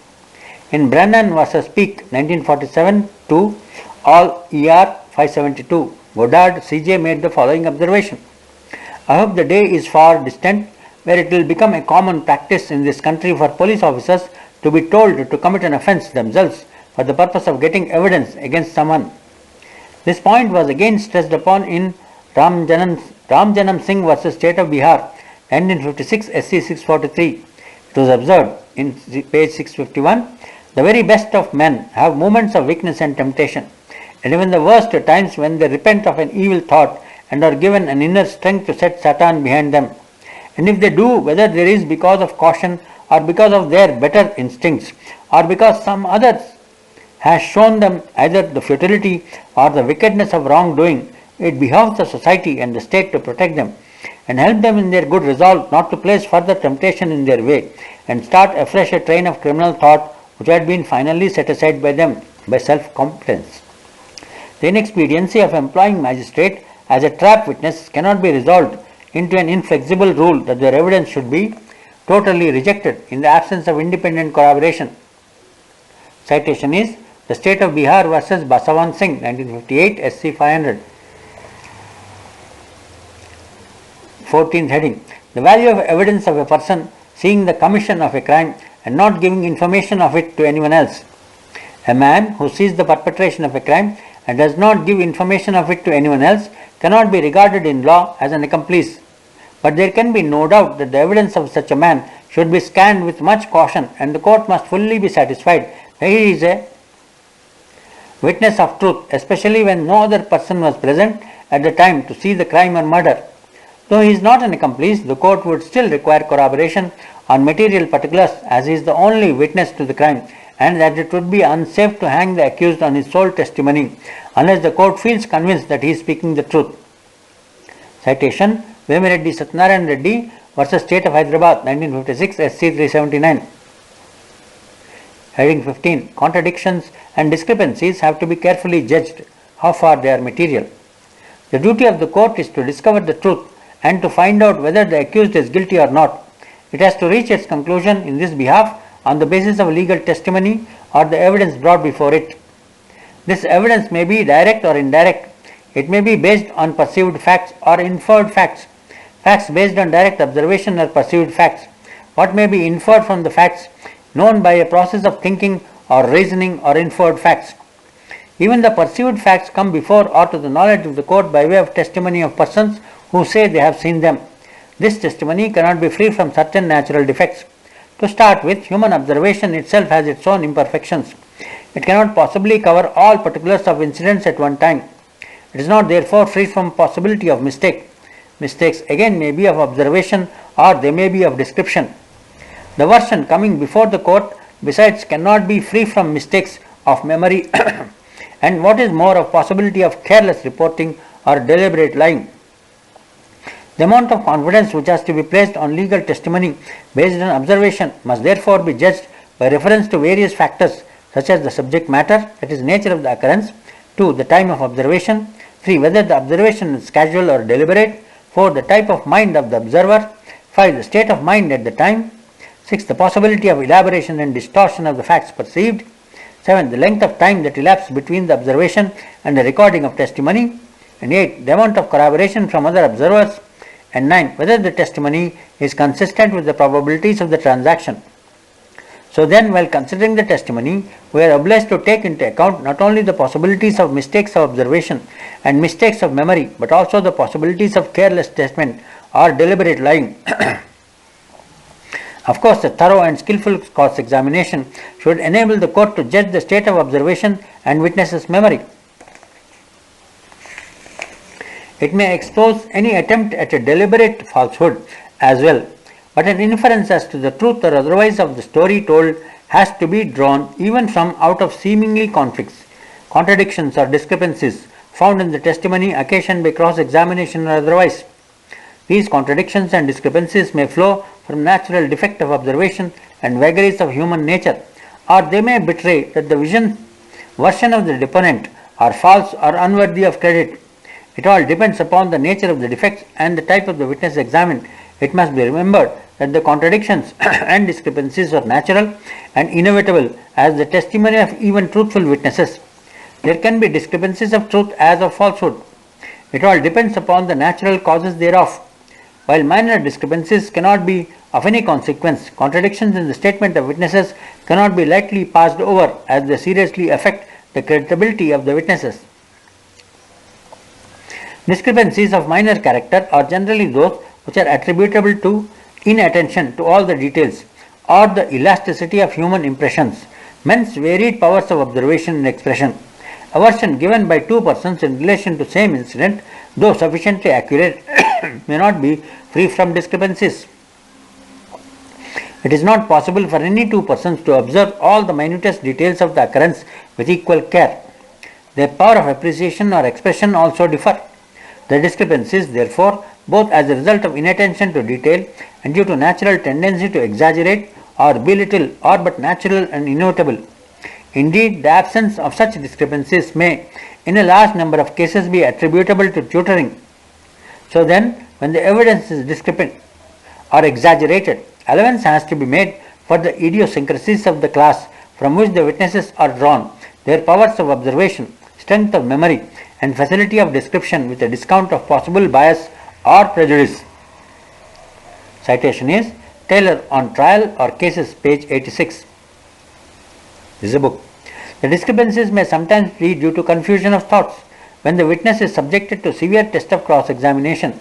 In Brennan versus Peake, 1947 to All ER 572, Goddard CJ made the following observation: I hope the day is far distant where it will become a common practice in this country for police officers to be told to commit an offence themselves for the purpose of getting evidence against someone. This point was again stressed upon in Ramjanam Singh versus State of Bihar, 1956, SC 643. It was observed in page 651, the very best of men have moments of weakness and temptation, and even the worst times when they repent of an evil thought and are given an inner strength to set Satan behind them. And if they do, whether there is because of caution or because of their better instincts or because some others has shown them either the futility or the wickedness of wrongdoing, it behoves the society and the state to protect them and help them in their good resolve not to place further temptation in their way and start afresh a train of criminal thought which had been finally set aside by them by self-competence. The inexpediency of employing magistrate as a trap witness cannot be resolved into an inflexible rule that their evidence should be totally rejected in the absence of independent corroboration. Citation is the State of Bihar versus Basavan Singh, 1958, SC 500. 14th heading. The value of evidence of a person seeing the commission of a crime and not giving information of it to anyone else. A man who sees the perpetration of a crime and does not give information of it to anyone else cannot be regarded in law as an accomplice. But there can be no doubt that the evidence of such a man should be scanned with much caution, and the court must fully be satisfied that he is a witness of truth, especially when no other person was present at the time to see the crime or murder. Though he is not an accomplice, the court would still require corroboration on material particulars, as he is the only witness to the crime, and that it would be unsafe to hang the accused on his sole testimony unless the court feels convinced that he is speaking the truth. Citation: Vemireddy Satyanarayana Reddy versus State of Hyderabad, 1956, SC 379. Heading 15. Contradictions and discrepancies have to be carefully judged how far they are material. The duty of the court is to discover the truth and to find out whether the accused is guilty or not. It has to reach its conclusion in this behalf on the basis of legal testimony or the evidence brought before it. This evidence may be direct or indirect. It may be based on perceived facts or inferred facts. Facts based on direct observation are perceived facts. What may be inferred from the facts known by a process of thinking or reasoning or inferred facts. Even the perceived facts come before or to the knowledge of the court by way of testimony of persons who say they have seen them. This testimony cannot be free from certain natural defects. To start with, human observation itself has its own imperfections. It cannot possibly cover all particulars of incidents at one time. It is not therefore free from possibility of mistake. Mistakes again may be of observation or they may be of description. The version coming before the court besides cannot be free from mistakes of memory and what is more of possibility of careless reporting or deliberate lying. The amount of confidence which has to be placed on legal testimony based on observation must therefore be judged by reference to various factors such as the subject matter, that is nature of the occurrence, 2. The time of observation, 3. Whether the observation is casual or deliberate, 4. The type of mind of the observer, 5. The state of mind at the time, 6. The possibility of elaboration and distortion of the facts perceived, 7. The length of time that elapsed between the observation and the recording of testimony, and 8. The amount of corroboration from other observers, and 9. Whether the testimony is consistent with the probabilities of the transaction. So then, while considering the testimony, we are obliged to take into account not only the possibilities of mistakes of observation and mistakes of memory, but also the possibilities of careless statement or deliberate lying. Of course, a thorough and skillful cross-examination should enable the court to judge the state of observation and witness's memory. It may expose any attempt at a deliberate falsehood as well, but an inference as to the truth or otherwise of the story told has to be drawn even from out of seemingly conflicts, contradictions or discrepancies found in the testimony occasioned by cross-examination or otherwise. These contradictions and discrepancies may flow from natural defect of observation and vagaries of human nature, or they may betray that the version of the deponent are false or unworthy of credit. It all depends upon the nature of the defects and the type of the witness examined. It must be remembered that the contradictions and discrepancies are natural and inevitable as the testimony of even truthful witnesses. There can be discrepancies of truth as of falsehood. It all depends upon the natural causes thereof. While minor discrepancies cannot be of any consequence, contradictions in the statement of witnesses cannot be lightly passed over as they seriously affect the credibility of the witnesses. Discrepancies of minor character are generally those which are attributable to inattention to all the details or the elasticity of human impressions, men's varied powers of observation and expression. A version given by two persons in relation to same incident, though sufficiently accurate, may not be free from discrepancies. It is not possible for any two persons to observe all the minutest details of the occurrence with equal care. Their power of appreciation or expression also differ. The discrepancies, therefore, both as a result of inattention to detail and due to natural tendency to exaggerate or belittle are but natural and inevitable. Indeed, the absence of such discrepancies may, in a large number of cases, be attributable to tutoring. So then, when the evidence is discrepant or exaggerated, allowance has to be made for the idiosyncrasies of the class from which the witnesses are drawn, their powers of observation, strength of memory, and facility of description with a discount of possible bias or prejudice. Citation is Taylor on Trial or Cases, page 86. This is a book. The discrepancies may sometimes be due to confusion of thoughts. When the witness is subjected to severe test of cross-examination,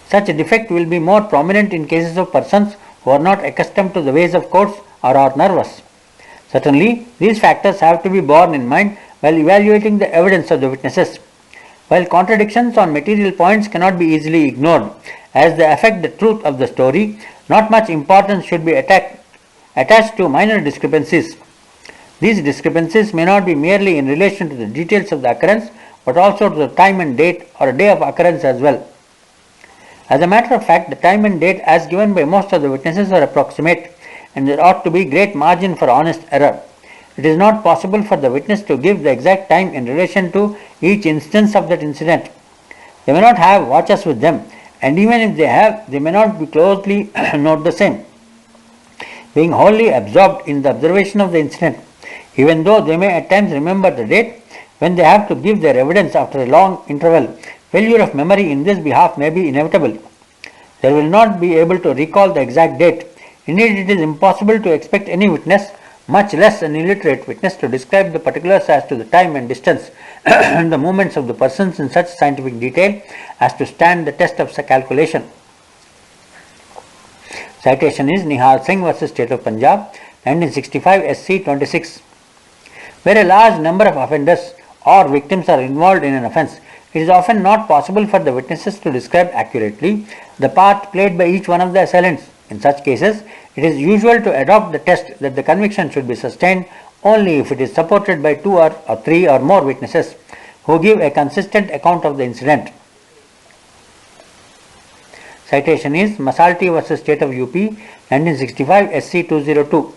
such a defect will be more prominent in cases of persons who are not accustomed to the ways of courts or are nervous. Certainly, these factors have to be borne in mind while evaluating the evidence of the witnesses. While contradictions on material points cannot be easily ignored, as they affect the truth of the story, not much importance should be attached to minor discrepancies. These discrepancies may not be merely in relation to the details of the occurrence, but also to the time and date or day of occurrence as well. As a matter of fact, the time and date as given by most of the witnesses are approximate, and there ought to be great margin for honest error. It is not possible for the witness to give the exact time in relation to each instance of that incident. They may not have watches with them, and even if they have, they may not be closely note the same, being wholly absorbed in the observation of the incident. Even though they may at times remember the date, when they have to give their evidence after a long interval, failure of memory in this behalf may be inevitable. They will not be able to recall the exact date. Indeed, it is impossible to expect any witness, much less an illiterate witness, to describe the particulars as to the time and distance and the movements of the persons in such scientific detail as to stand the test of calculation. Citation is Nihal Singh vs. State of Punjab, 1965 SC 26. Where a large number of offenders or victims are involved in an offence, it is often not possible for the witnesses to describe accurately the part played by each one of the assailants. In such cases, it is usual to adopt the test that the conviction should be sustained only if it is supported by two or three or more witnesses who give a consistent account of the incident. Citation is Masalti vs. State of UP, 1965 SC 202.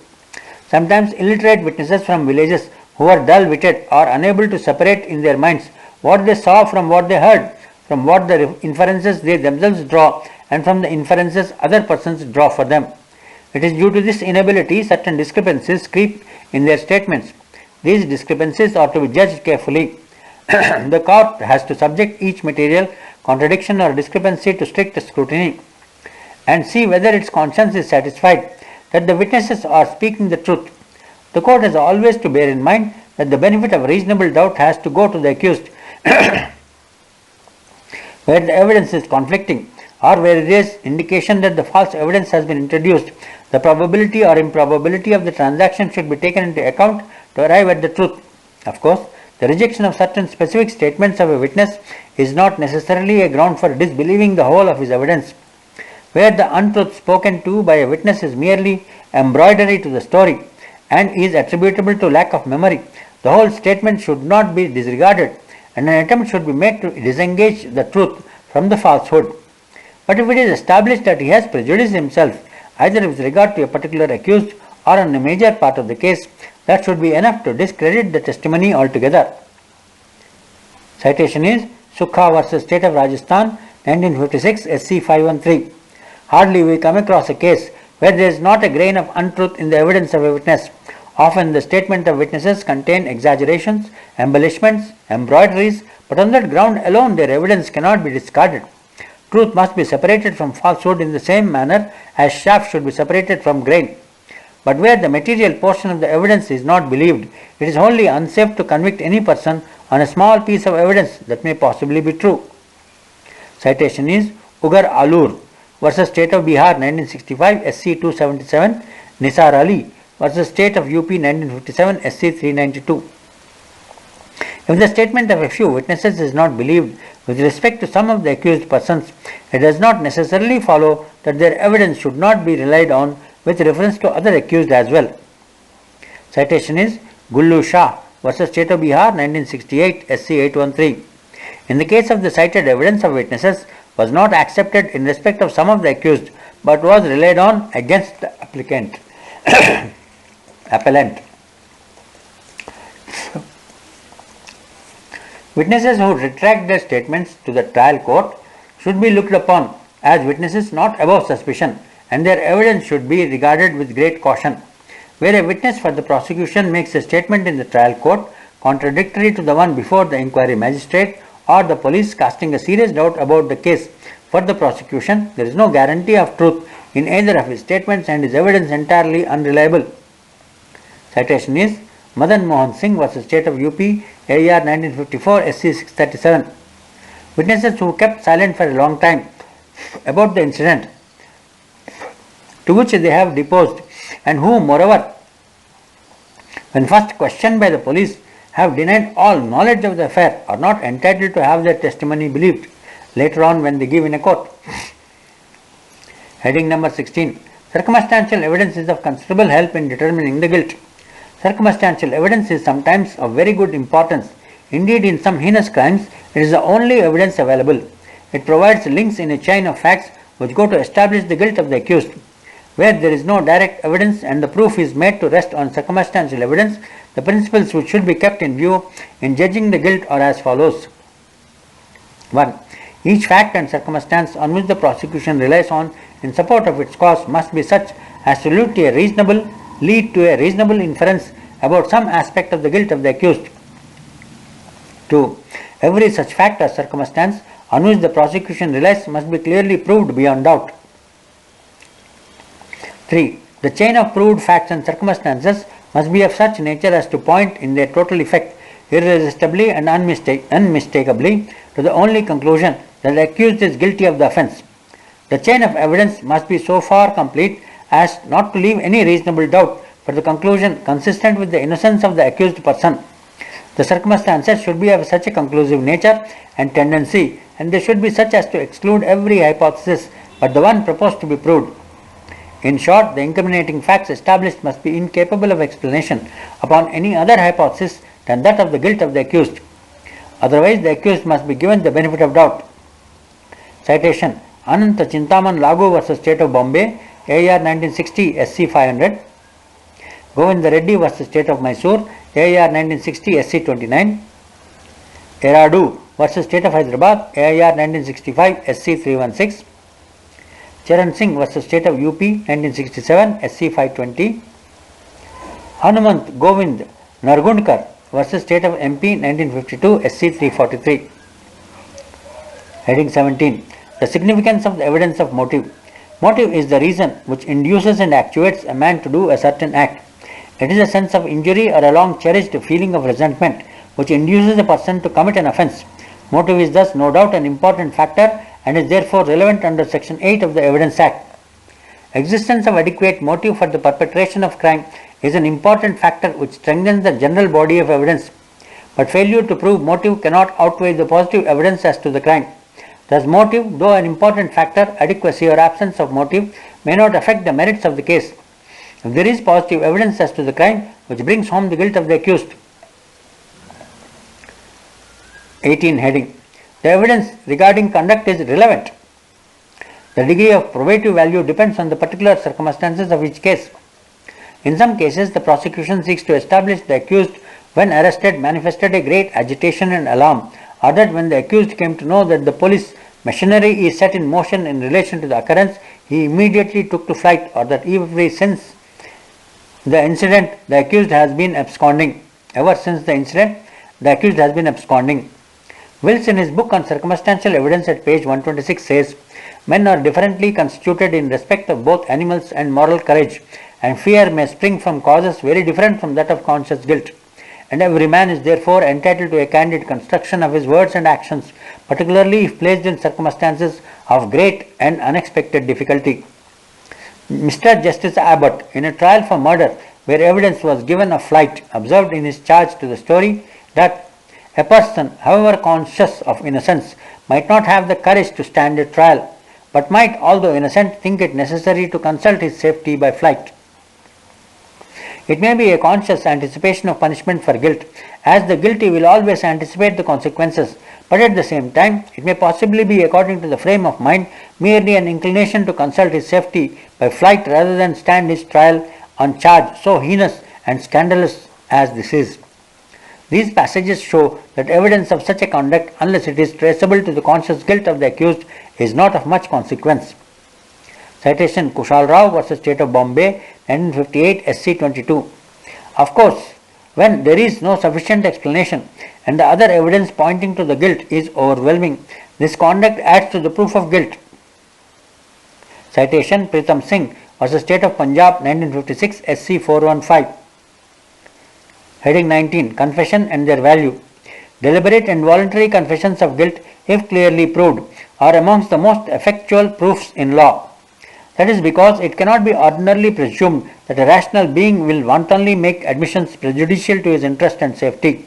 Sometimes illiterate witnesses from villages who are dull-witted are unable to separate in their minds what they saw from what they heard, from what the inferences they themselves draw, and from the inferences other persons draw for them. It is due to this inability certain discrepancies creep in their statements. These discrepancies are to be judged carefully. The court has to subject each material contradiction or discrepancy to strict scrutiny and see whether its conscience is satisfied that the witnesses are speaking the truth. The court has always to bear in mind that the benefit of reasonable doubt has to go to the accused where the evidence is conflicting or where there is indication that the false evidence has been introduced. The probability or improbability of the transaction should be taken into account to arrive at the truth. Of course, the rejection of certain specific statements of a witness is not necessarily a ground for disbelieving the whole of his evidence. Where the untruth spoken to by a witness is merely embroidery to the story and is attributable to lack of memory, the whole statement should not be disregarded and an attempt should be made to disengage the truth from the falsehood. But if it is established that he has prejudiced himself either with regard to a particular accused or on a major part of the case, that should be enough to discredit the testimony altogether. Citation is Sukha vs. State of Rajasthan, 1956 SC 513. Hardly we come across a case where there is not a grain of untruth in the evidence of a witness. Often the statement of witnesses contain exaggerations, embellishments, embroideries, but on that ground alone their evidence cannot be discarded. Truth must be separated from falsehood in the same manner as chaff should be separated from grain. But where the material portion of the evidence is not believed, it is wholly unsafe to convict any person on a small piece of evidence that may possibly be true. Citation is Ugar Alur vs. State of Bihar, 1965 SC 277, Nisar Ali vs. State of UP, 1957 SC 392. If the statement of a few witnesses is not believed with respect to some of the accused persons, it does not necessarily follow that their evidence should not be relied on with reference to other accused as well. Citation is Gullu Shah vs. State of Bihar, 1968 SC 813. In the case of the cited evidence of witnesses, was not accepted in respect of some of the accused, but was relied on against the appellant. Witnesses who retract their statements to the trial court should be looked upon as witnesses not above suspicion, and their evidence should be regarded with great caution. Where a witness for the prosecution makes a statement in the trial court contradictory to the one before the inquiry magistrate, or the police casting a serious doubt about the case for the prosecution, there is no guarantee of truth in either of his statements and his evidence entirely unreliable. Citation is Madan Mohan Singh vs. State of UP, AR 1954, SC 637. Witnesses who kept silent for a long time about the incident to which they have deposed, and who, moreover, when first questioned by the police, have denied all knowledge of the affair, are not entitled to have their testimony believed later on when they give in a court. Heading number 16. Circumstantial evidence is of considerable help in determining the guilt. Circumstantial evidence is sometimes of very good importance. Indeed, in some heinous crimes, it is the only evidence available. It provides links in a chain of facts which go to establish the guilt of the accused. Where there is no direct evidence and the proof is made to rest on circumstantial evidence, the principles which should be kept in view in judging the guilt are as follows. 1. Each fact and circumstance on which the prosecution relies on in support of its cause must be such as to lead to a reasonable inference about some aspect of the guilt of the accused. 2. Every such fact or circumstance on which the prosecution relies must be clearly proved beyond doubt. 3. The chain of proved facts and circumstances must be of such nature as to point in their total effect irresistibly and unmistakably to the only conclusion that the accused is guilty of the offence. The chain of evidence must be so far complete as not to leave any reasonable doubt for the conclusion consistent with the innocence of the accused person. The circumstances should be of such a conclusive nature and tendency, and they should be such as to exclude every hypothesis but the one proposed to be proved. In short, the incriminating facts established must be incapable of explanation upon any other hypothesis than that of the guilt of the accused. Otherwise, the accused must be given the benefit of doubt. Citation: Ananta Chintaman Lagu vs. State of Bombay, AR 1960, SC 500. Govinda Reddy vs. State of Mysore, AR 1960, SC 29. Eradu vs. State of Hyderabad, AR 1965, SC 316. Charan Singh vs. State of UP, 1967, SC 520. Hanumant Govind Nargundkar vs. State of MP, 1952, SC 343. Heading 17. The significance of the evidence of motive. Motive is the reason which induces and actuates a man to do a certain act. It is a sense of injury or a long cherished feeling of resentment which induces a person to commit an offence. Motive is thus no doubt an important factor and is therefore relevant under Section 8 of the Evidence Act. Existence of adequate motive for the perpetration of crime is an important factor which strengthens the general body of evidence, but failure to prove motive cannot outweigh the positive evidence as to the crime. Thus, motive, though an important factor, adequacy or absence of motive may not affect the merits of the case. If there is positive evidence as to the crime which brings home the guilt of the accused. 18. Heading. The evidence regarding conduct is relevant. The degree of probative value depends on the particular circumstances of each case. In some cases, the prosecution seeks to establish the accused, when arrested, manifested a great agitation and alarm, or that when the accused came to know that the police machinery is set in motion in relation to the occurrence, he immediately took to flight, or that ever since the incident, the accused has been absconding. Wills, in his book on circumstantial evidence at page 126, says, Men are differently constituted in respect of both animals and moral courage, and fear may spring from causes very different from that of conscious guilt. And every man is therefore entitled to a candid construction of his words and actions, particularly if placed in circumstances of great and unexpected difficulty. Mr. Justice Abbott, in a trial for murder where evidence was given of flight, observed in his charge to the story that a person, however conscious of innocence, might not have the courage to stand a trial, but might, although innocent, think it necessary to consult his safety by flight. It may be a conscious anticipation of punishment for guilt, as the guilty will always anticipate the consequences, but at the same time, it may possibly be, according to the frame of mind, merely an inclination to consult his safety by flight rather than stand his trial on charge so heinous and scandalous as this is. These passages show that evidence of such a conduct, unless it is traceable to the conscious guilt of the accused, is not of much consequence. Citation: Kushal Rao vs. State of Bombay, 1958, SC 22. Of course, when there is no sufficient explanation and the other evidence pointing to the guilt is overwhelming, this conduct adds to the proof of guilt. Citation: Pritam Singh vs. State of Punjab, 1956, SC 415. Heading 19. Confession and their value. Deliberate and voluntary confessions of guilt, if clearly proved, are amongst the most effectual proofs in law. That is because it cannot be ordinarily presumed that a rational being will wantonly make admissions prejudicial to his interest and safety.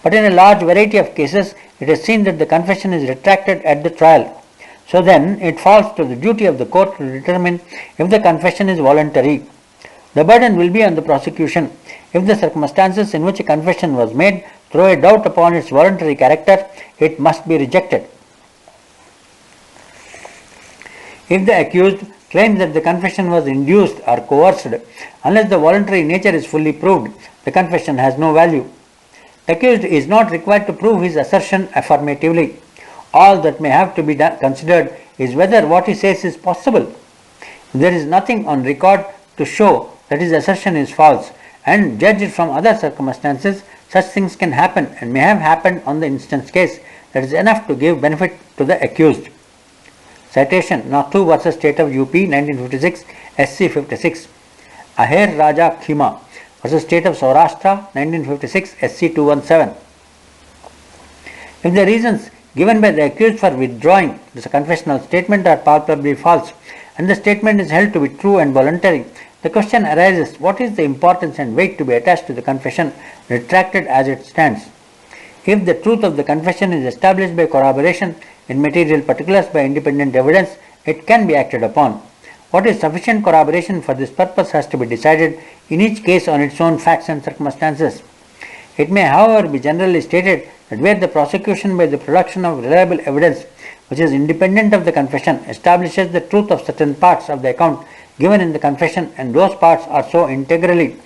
But in a large variety of cases, it is seen that the confession is retracted at the trial. So then, it falls to the duty of the court to determine if the confession is voluntary. The burden will be on the prosecution. If the circumstances in which a confession was made throw a doubt upon its voluntary character, it must be rejected. If the accused claims that the confession was induced or coerced, unless the voluntary nature is fully proved, the confession has no value. The accused is not required to prove his assertion affirmatively. All that may have to be considered is whether what he says is possible. If there is nothing on record to show that his assertion is false, and judged from other circumstances, such things can happen and may have happened on the instance case. That is enough to give benefit to the accused. Citation: Nathu vs. State of UP, 1956, SC 56. Aher Raja Khima vs. State of Saurashtra, 1956, SC 217. If the reasons given by the accused for withdrawing the confessional statement are palpably false, and the statement is held to be true and voluntary, the question arises: what is the importance and weight to be attached to the confession retracted as it stands? If the truth of the confession is established by corroboration in material particulars by independent evidence, it can be acted upon. What is sufficient corroboration for this purpose has to be decided in each case on its own facts and circumstances. It may, however, be generally stated that where the prosecution by the production of reliable evidence which is independent of the confession establishes the truth of certain parts of the account given in the confession, and those parts are so integrally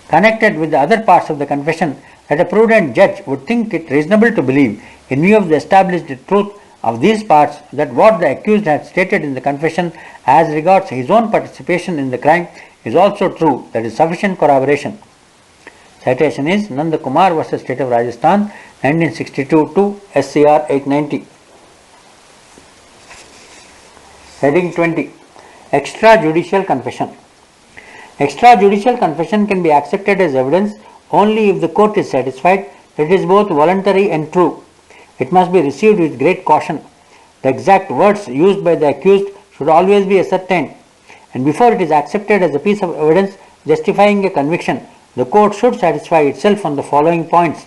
connected with the other parts of the confession that a prudent judge would think it reasonable to believe, in view of the established truth of these parts, that what the accused had stated in the confession as regards his own participation in the crime is also true. That is sufficient corroboration. Citation is Nanda Kumar vs. State of Rajasthan, 1962 to SCR 890. Heading 20. Extrajudicial confession. Extrajudicial confession can be accepted as evidence only if the court is satisfied that it is both voluntary and true. It must be received with great caution. The exact words used by the accused should always be ascertained, and before it is accepted as a piece of evidence justifying a conviction, the court should satisfy itself on the following points.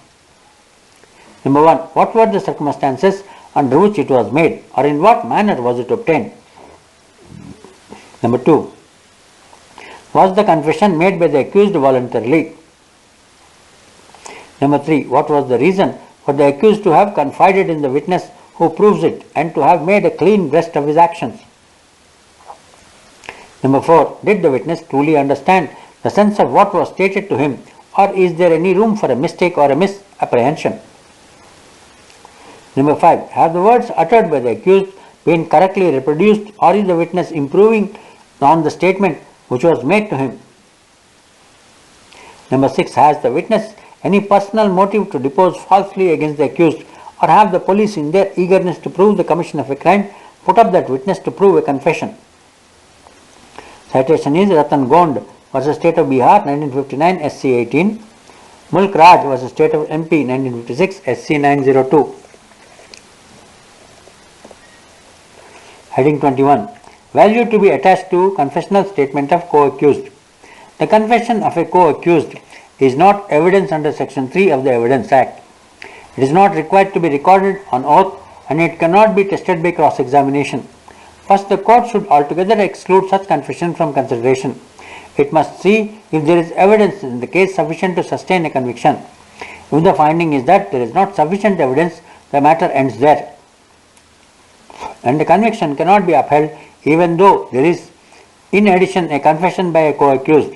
Number 1. What were the circumstances under which it was made, or in what manner was it obtained? Number 2. Was the confession made by the accused voluntarily? Number 3. What was the reason for the accused to have confided in the witness who proves it and to have made a clean breast of his actions? Number 4. Did the witness truly understand the sense of what was stated to him, or is there any room for a mistake or a misapprehension? Number 5. Have the words uttered by the accused been correctly reproduced, or is the witness improving on the statement which was made to him? Number 6. Has the witness any personal motive to depose falsely against the accused, or have the police, in their eagerness to prove the commission of a crime, put up that witness to prove a confession? Citation is Ratan Gond vs. State of Bihar, 1959, SC 18. Mulk Raj vs. State of MP, 1956, SC 902. Heading 21. Value to be attached to confessional statement of co-accused. The confession of a co-accused is not evidence under Section 3 of the Evidence Act. It is not required to be recorded on oath, and it cannot be tested by cross-examination. First, the court should altogether exclude such confession from consideration. It must see if there is evidence in the case sufficient to sustain a conviction. If the finding is that there is not sufficient evidence, the matter ends there, and the conviction cannot be upheld even though there is in addition a confession by a co-accused.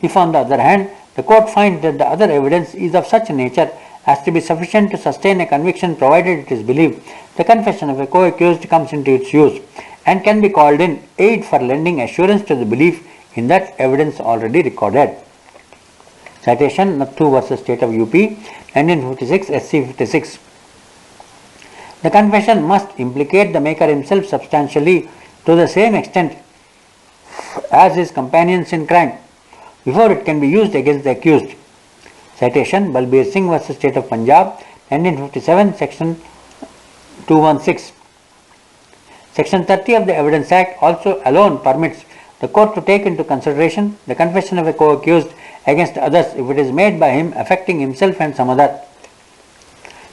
If on the other hand the court finds that the other evidence is of such nature as to be sufficient to sustain a conviction provided it is believed, the confession of a co-accused comes into its use and can be called in aid for lending assurance to the belief in that evidence already recorded. Citation Nathu versus State of UP 1956 SC 56. The confession must implicate the maker himself substantially to the same extent as his companions in crime before it can be used against the accused. Citation Balbir Singh versus State of Punjab 1957 section 216. Section 30 of the Evidence Act also alone permits the court to take into consideration the confession of a co-accused against others if it is made by him affecting himself and some other.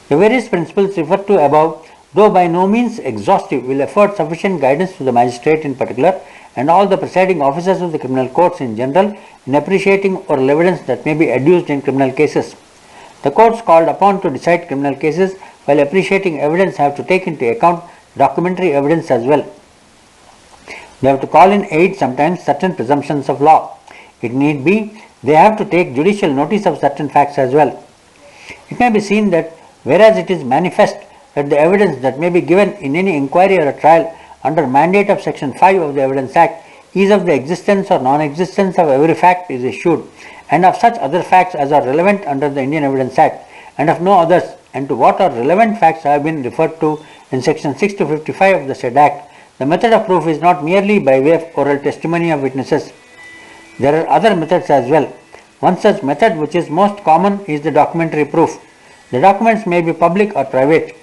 The various principles referred to above, though by no means exhaustive, will afford sufficient guidance to the magistrate in particular and all the presiding officers of the criminal courts in general in appreciating oral evidence that may be adduced in criminal cases. The courts called upon to decide criminal cases while appreciating evidence have to take into account documentary evidence as well. They have to call in aid sometimes certain presumptions of law. It need be they have to take judicial notice of certain facts as well. It may be seen that whereas it is manifest that the evidence that may be given in any inquiry or a trial under mandate of Section 5 of the Evidence Act is of the existence or non-existence of every fact is issued and of such other facts as are relevant under the Indian Evidence Act and of no others, and to what are relevant facts have been referred to in Section 6 to 55 of the said Act. The method of proof is not merely by way of oral testimony of witnesses. There are other methods as well. One such method which is most common is the documentary proof. The documents may be public or private.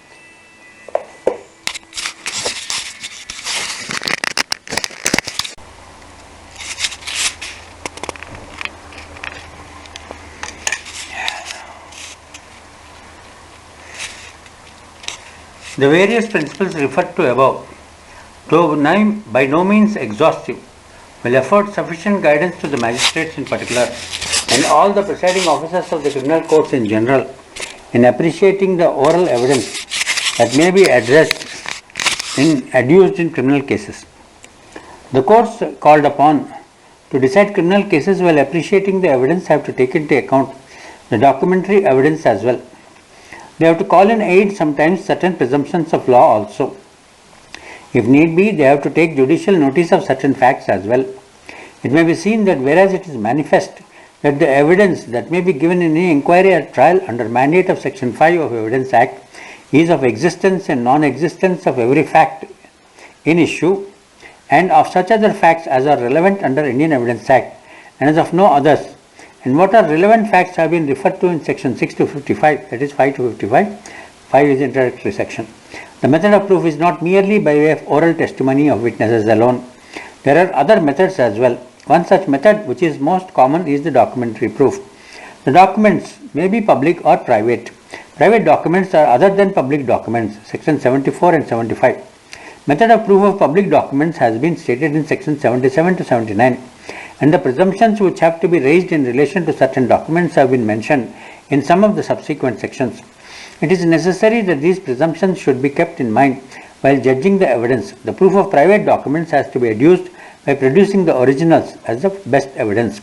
The various principles referred to above, though by no means exhaustive, will afford sufficient guidance to the magistrates in particular and all the presiding officers of the criminal courts in general in appreciating the oral evidence that may be adduced in criminal cases. The courts called upon to decide criminal cases while appreciating the evidence have to take into account the documentary evidence as well. They have to call in aid sometimes certain presumptions of law also. If need be, they have to take judicial notice of certain facts as well. It may be seen that whereas it is manifest that the evidence that may be given in any inquiry or trial under mandate of Section 5 of Evidence Act is of existence and non-existence of every fact in issue and of such other facts as are relevant under Indian Evidence Act and as of no others, and what are relevant facts have been referred to in Section 6 to 55, that is 5 to 55. 5 is introductory section. The method of proof is not merely by way of oral testimony of witnesses alone. There are other methods as well. One such method which is most common is the documentary proof. The documents may be public or private. Private documents are other than public documents, Section 74 and 75. Method of proof of public documents has been stated in Section 77 to 79, and the presumptions which have to be raised in relation to certain documents have been mentioned in some of the subsequent sections. It is necessary that these presumptions should be kept in mind while judging the evidence. The proof of private documents has to be adduced by producing the originals as the best evidence.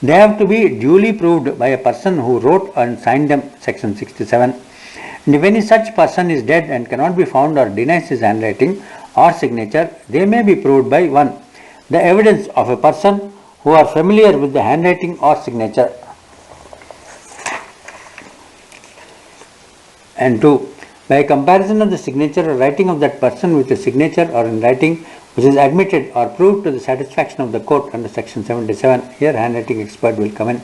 They have to be duly proved by a person who wrote and signed them, Section 67. And if any such person is dead and cannot be found or denies his handwriting or signature, they may be proved by 1. The evidence of a person who are familiar with the handwriting or signature, and 2. By a comparison of the signature or writing of that person with the signature or in writing which is admitted or proved to the satisfaction of the court under Section 77. Here handwriting expert will come in.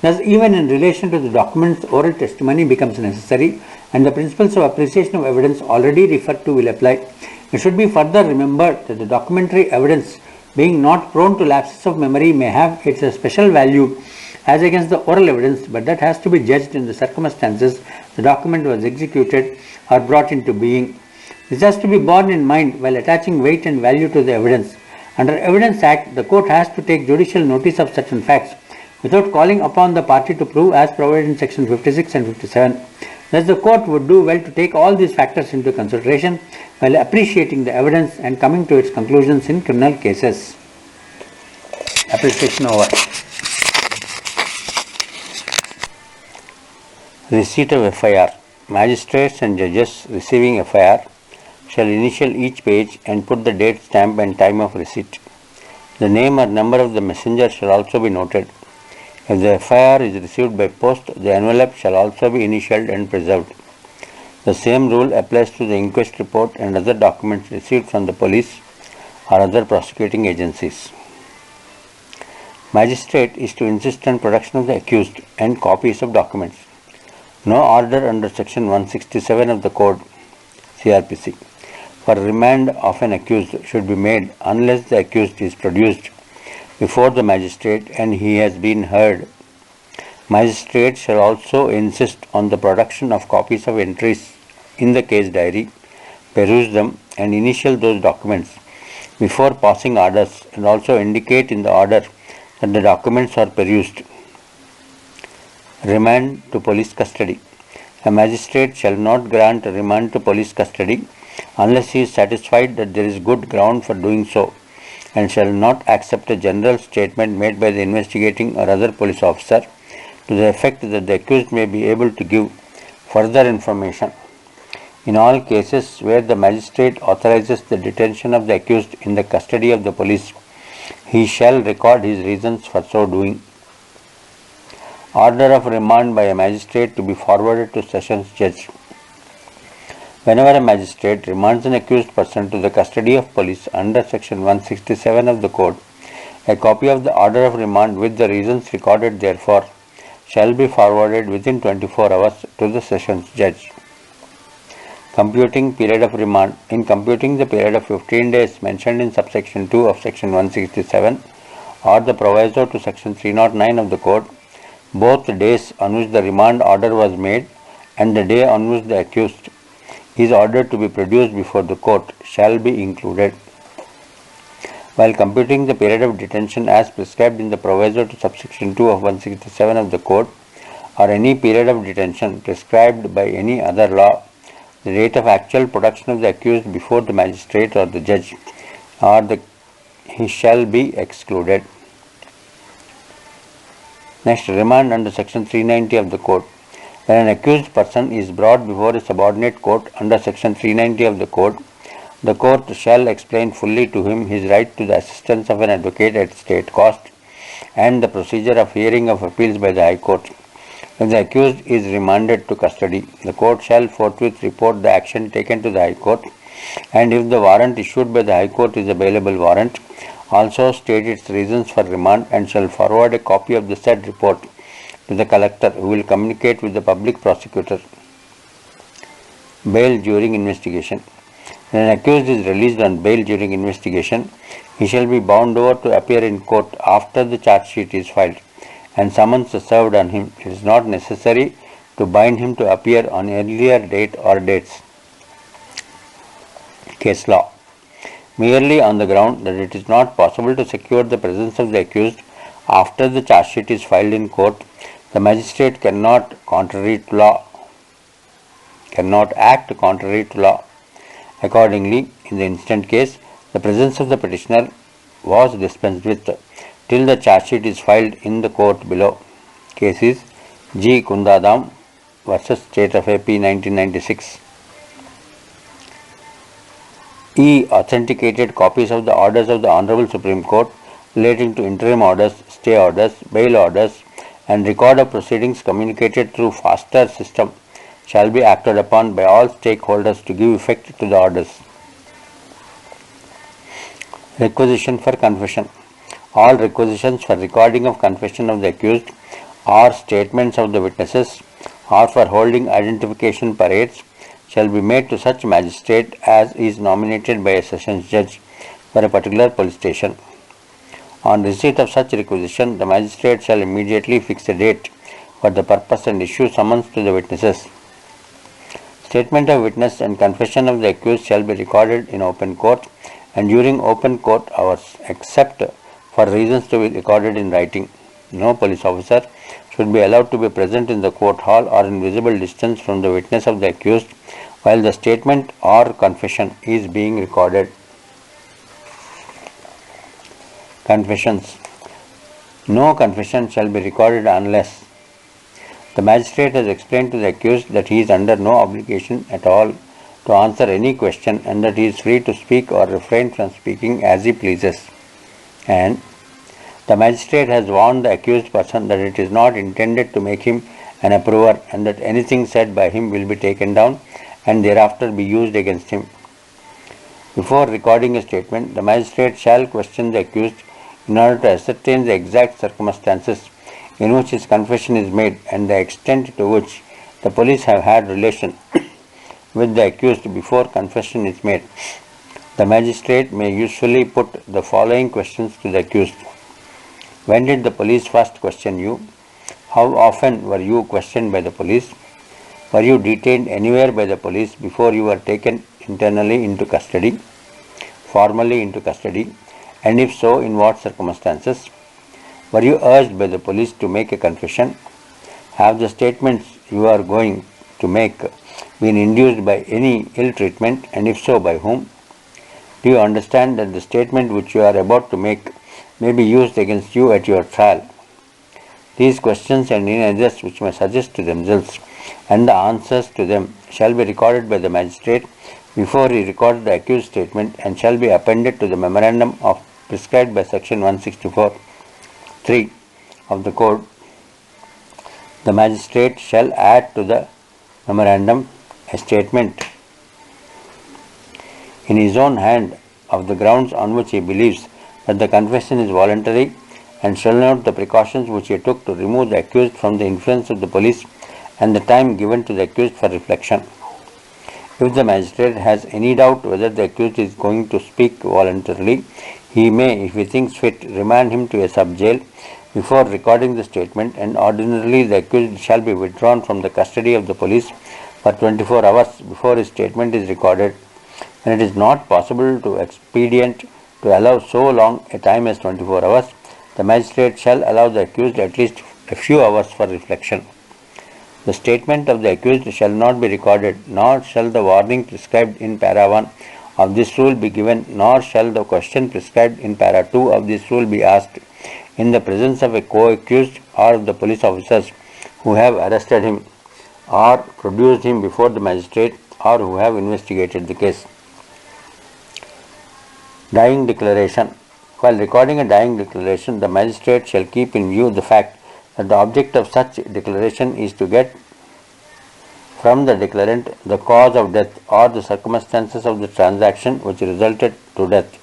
Thus, even in relation to the documents, oral testimony becomes necessary and the principles of appreciation of evidence already referred to will apply. It should be further remembered that the documentary evidence, being not prone to lapses of memory, may have its special value as against the oral evidence, but that has to be judged in the circumstances the document was executed or brought into being. This has to be borne in mind while attaching weight and value to the evidence. Under Evidence Act, the court has to take judicial notice of certain facts without calling upon the party to prove as provided in section 56 and 57. Thus, the court would do well to take all these factors into consideration while appreciating the evidence and coming to its conclusions in criminal cases. Appreciation over. Receipt of FIR. Magistrates and judges receiving FIR shall initial each page and put the date, stamp and time of receipt. The name or number of the messenger shall also be noted. If the FIR is received by post, the envelope shall also be initialed and preserved. The same rule applies to the inquest report and other documents received from the police or other prosecuting agencies. Magistrate is to insist on production of the accused and copies of documents. No order under section 167 of the Code CRPC for remand of an accused should be made unless the accused is produced before the magistrate and he has been heard. Magistrate shall also insist on the production of copies of entries in the case diary, peruse them and initial those documents before passing orders, and also indicate in the order that the documents are perused. Remand to police custody. A magistrate shall not grant remand to police custody unless he is satisfied that there is good ground for doing so, and shall not accept a general statement made by the investigating or other police officer to the effect that the accused may be able to give further information. In all cases where the magistrate authorizes the detention of the accused in the custody of the police, he shall record his reasons for so doing. Order of remand by a magistrate to be forwarded to Sessions Judge. Whenever a magistrate remands an accused person to the custody of police under section 167 of the Code, a copy of the order of remand with the reasons recorded therefor shall be forwarded within 24 hours to the Sessions Judge. Computing period of remand. In computing the period of 15 days mentioned in subsection 2 of section 167 or the proviso to section 309 of the Code, both the days on which the remand order was made and the day on which the accused is ordered to be produced before the court shall be included. While computing the period of detention as prescribed in the proviso to subsection 2 of 167 of the Code, or any period of detention prescribed by any other law, the date of actual production of the accused before the magistrate or the judge he shall be excluded. Next, remand under section 390 of the Code. When an accused person is brought before a subordinate court under section 390 of the court shall explain fully to him his right to the assistance of an advocate at state cost and the procedure of hearing of appeals by the High Court. If the accused is remanded to custody, the court shall forthwith report the action taken to the High Court, and if the warrant issued by the High Court is a bailable warrant, also state its reasons for remand and shall forward a copy of the said report to the collector, who will communicate with the public prosecutor. Bail during investigation. When an accused is released on bail during investigation, he shall be bound over to appear in court after the charge sheet is filed and summons is served on him. It is not necessary to bind him to appear on earlier date or dates. Case law. Merely on the ground that it is not possible to secure the presence of the accused after the charge sheet is filed in court, the magistrate cannot act contrary to law. Accordingly, in the instant case, the presence of the petitioner was dispensed with till the charge sheet is filed in the court below. Case is G. Kundadam versus State of AP 1996. E. Authenticated copies of the orders of the Honorable Supreme Court relating to interim orders, stay orders, bail orders, and record of proceedings communicated through faster system shall be acted upon by all stakeholders to give effect to the orders. Requisition for confession. All requisitions for recording of confession of the accused or statements of the witnesses or for holding identification parades shall be made to such magistrate as is nominated by a sessions judge for a particular police station. On receipt of such requisition, the magistrate shall immediately fix a date for the purpose and issue summons to the witnesses. Statement of witness and confession of the accused shall be recorded in open court and during open court hours, except for reasons to be recorded in writing. No police officer should be allowed to be present in the court hall or in visible distance from the witness of the accused while the statement or confession is being recorded. Confessions. No confession shall be recorded unless the magistrate has explained to the accused that he is under no obligation at all to answer any question and that he is free to speak or refrain from speaking as he pleases, and the magistrate has warned the accused person that it is not intended to make him an approver and that anything said by him will be taken down and thereafter be used against him. Before recording a statement, the magistrate shall question the accused in order to ascertain the exact circumstances in which his confession is made and the extent to which the police have had relation with the accused before confession is made. The magistrate may usually put the following questions to the accused. When did the police first question you? How often were you questioned by the police? Were you detained anywhere by the police before you were taken internally into custody, formally into custody, and if so, in what circumstances? Were you urged by the police to make a confession? Have the statements you are going to make been induced by any ill treatment, and if so, by whom? Do you understand that the statement which you are about to make may be used against you at your trial? These questions and any others which may suggest to themselves and the answers to them shall be recorded by the magistrate before he records the accused statement and shall be appended to the memorandum of prescribed by section 164(3) of the code. The magistrate shall add to the memorandum a statement in his own hand of the grounds on which he believes that the confession is voluntary and shall note the precautions which he took to remove the accused from the influence of the police and the time given to the accused for reflection. If the magistrate has any doubt whether the accused is going to speak voluntarily, he may, if he thinks fit, remand him to a sub-jail before recording the statement, and ordinarily the accused shall be withdrawn from the custody of the police for 24 hours before his statement is recorded. When it is not possible to expedient to allow so long a time as 24 hours, the magistrate shall allow the accused at least a few hours for reflection. The statement of the accused shall not be recorded, nor shall the warning prescribed in para 1 of this rule be given, nor shall the question prescribed in para 2 of this rule be asked in the presence of a co-accused or of the police officers who have arrested him or produced him before the magistrate or who have investigated the case. Dying declaration. While recording a dying declaration, the magistrate shall keep in view the fact that the object of such declaration is to get from the declarant the cause of death or the circumstances of the transaction which resulted to death.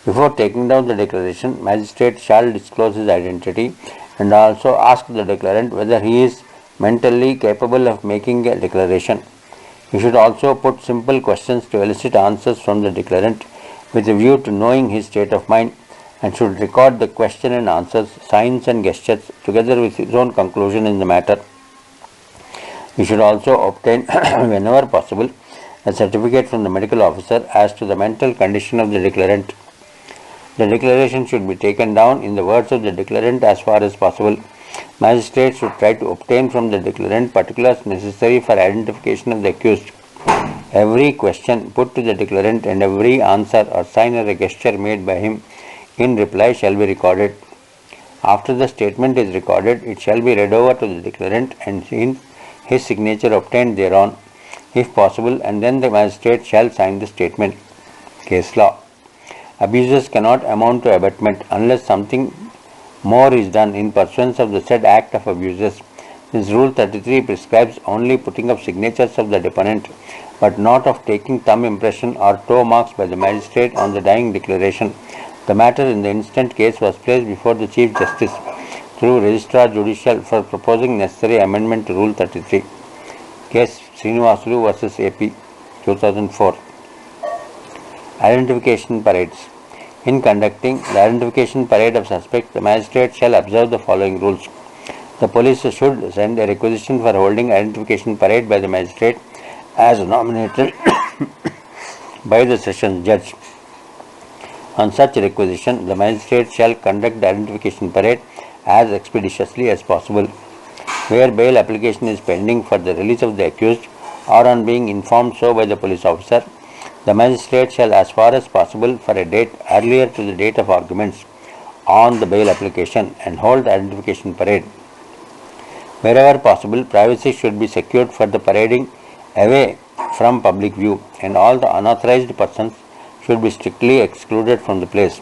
Before taking down the declaration, magistrate shall disclose his identity and also ask the declarant whether he is mentally capable of making a declaration. He should also put simple questions to elicit answers from the declarant with a view to knowing his state of mind, and should record the question and answers, signs and gestures together with his own conclusion in the matter. He should also obtain, whenever possible, a certificate from the medical officer as to the mental condition of the declarant. The declaration should be taken down in the words of the declarant as far as possible. Magistrate should try to obtain from the declarant particulars necessary for identification of the accused. Every question put to the declarant and every answer or sign or a gesture made by him in reply shall be recorded. After the statement is recorded, it shall be read over to the declarant and his signature obtained thereon, if possible, and then the magistrate shall sign the statement. Case law. Abuses cannot amount to abetment unless something more is done in pursuance of the said act of abuses. This Rule 33 prescribes only putting of signatures of the deponent, but not of taking thumb impression or toe marks by the magistrate on the dying declaration. The matter in the instant case was placed before the Chief Justice through Registrar Judicial for proposing necessary amendment to Rule 33. Case Srinivasulu vs. AP 2004. Identification parades. In conducting the identification parade of suspects, the magistrate shall observe the following rules. The police should send a requisition for holding identification parade by the magistrate as nominated by the sessions judge. On such requisition, the magistrate shall conduct the identification parade as expeditiously as possible. Where bail application is pending for the release of the accused or on being informed so by the police officer, the magistrate shall as far as possible for a date earlier to the date of arguments on the bail application and hold the identification parade. Wherever possible, privacy should be secured for the parading away from public view, and all the unauthorized persons should be strictly excluded from the place.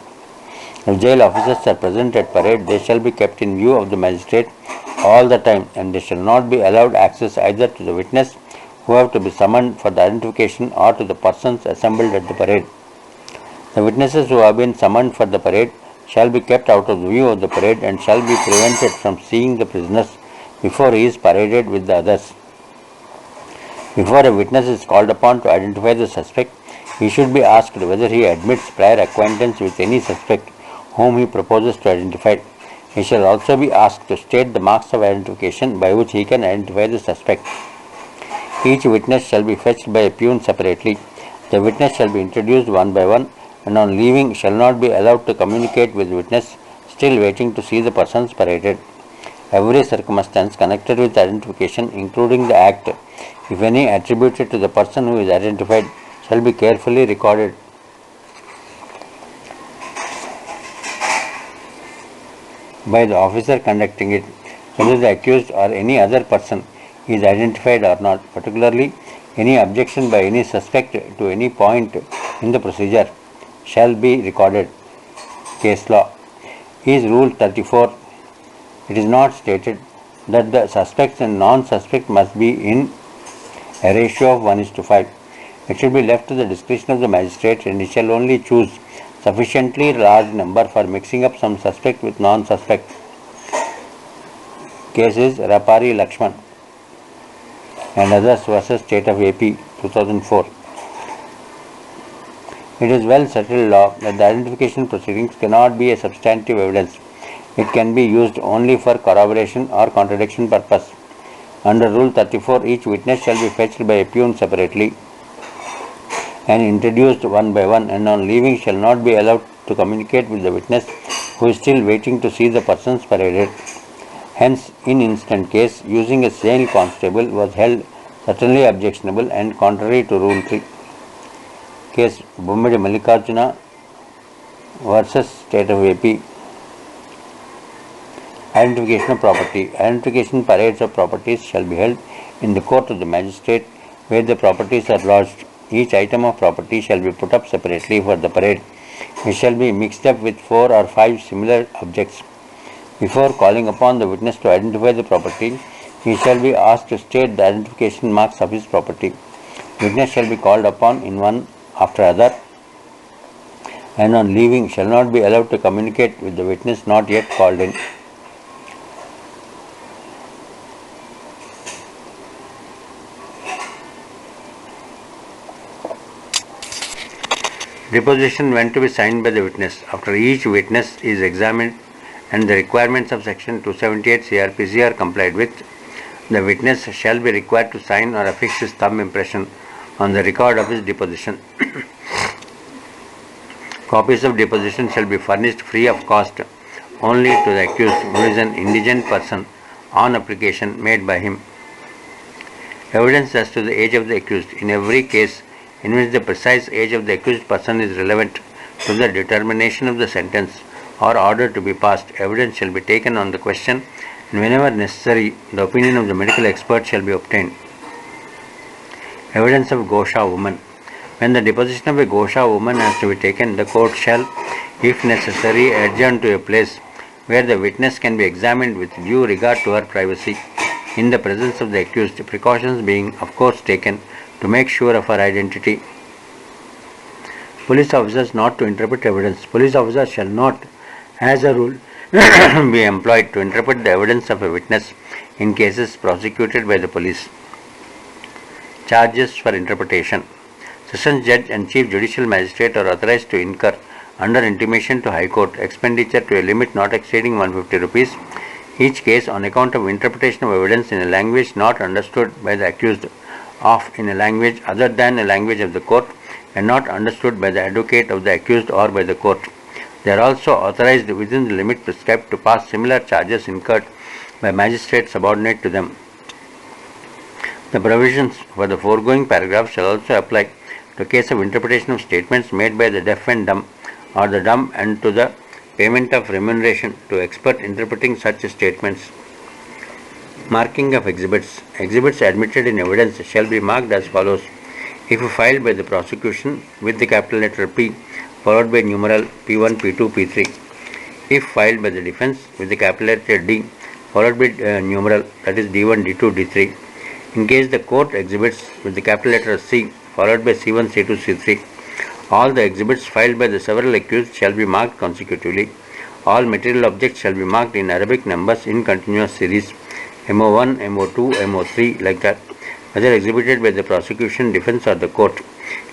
If jail officers are present at parade, they shall be kept in view of the magistrate all the time, and they shall not be allowed access either to the witness who have to be summoned for the identification or to the persons assembled at the parade. The witnesses who have been summoned for the parade shall be kept out of the view of the parade and shall be prevented from seeing the prisoners before he is paraded with the others. Before a witness is called upon to identify the suspect, he should be asked whether he admits prior acquaintance with any suspect whom he proposes to identify. He shall also be asked to state the marks of identification by which he can identify the suspect. Each witness shall be fetched by a peon separately. The witness shall be introduced one by one, and on leaving shall not be allowed to communicate with the witness still waiting to see the persons paraded. Every circumstance connected with identification, including the act, if any attributed to the person who is identified, shall be carefully recorded. By the officer conducting it, whether the accused or any other person is identified or not, particularly any objection by any suspect to any point in the procedure shall be recorded. Case law is Rule 34. It is not stated that the suspects and non-suspect must be in a ratio of 1:5. It should be left to the discretion of the magistrate, and he shall only choose sufficiently large number for mixing up some suspect with non-suspect. Case is Rapari Lakshman and others versus State of AP 2004. It is well settled law that the identification proceedings cannot be a substantive evidence. It can be used only for corroboration or contradiction purpose. Under Rule 34, each witness shall be fetched by a peon separately and introduced one by one, and on leaving shall not be allowed to communicate with the witness who is still waiting to see the persons paraded. Hence, in instant case, using a jail constable was held certainly objectionable and contrary to Rule 3. Case Bommidi Mallikarjuna versus State of AP. Identification of property. Identification parades of properties shall be held in the court of the magistrate where the properties are lodged. Each item of property shall be put up separately for the parade. It shall be mixed up with 4 or 5 similar objects. Before calling upon the witness to identify the property, he shall be asked to state the identification marks of his property. Witness shall be called upon in one after other, and on leaving shall not be allowed to communicate with the witness not yet called in. Deposition when to be signed by the witness. After each witness is examined and the requirements of section 278 CRPC are complied with, the witness shall be required to sign or affix his thumb impression on the record of his deposition. Copies of deposition shall be furnished free of cost only to the accused who is an indigent person on application made by him. Evidence as to the age of the accused. In every case in which the precise age of the accused person is relevant to the determination of the sentence or order to be passed, evidence shall be taken on the question, and whenever necessary, the opinion of the medical expert shall be obtained. Evidence of Gosha woman. When the deposition of a Gosha woman has to be taken, the court shall, if necessary, adjourn to a place where the witness can be examined with due regard to her privacy in the presence of the accused, precautions being of course taken to make sure of her identity. Police officers not to interpret evidence. Police officers shall not, as a rule, be employed to interpret the evidence of a witness in cases prosecuted by the police. Charges for interpretation. Sessions Judge and Chief Judicial Magistrate are authorized to incur, under intimation to High Court, expenditure to a limit not exceeding 150 rupees each case on account of interpretation of evidence in a language not understood by the accused of in a language other than a language of the court, and not understood by the advocate of the accused or by the court. They are also authorized within the limit prescribed to pass similar charges incurred by magistrates subordinate to them. The provisions for the foregoing paragraph shall also apply to case of interpretation of statements made by the deaf and dumb or the dumb and to the payment of remuneration to expert interpreting such statements. Marking of exhibits. Exhibits admitted in evidence shall be marked as follows. If filed by the prosecution with the capital letter P followed by numeral P1, P2, P3. If filed by the defense with the capital letter D followed by numeral, that is D1, D2, D3. In case the court exhibits with the capital letter C followed by C1, C2, C3, all the exhibits filed by the several accused shall be marked consecutively. All material objects shall be marked in Arabic numbers in continuous series, MO1, MO2, MO3, like that, whether exhibited by the prosecution, defense or the court.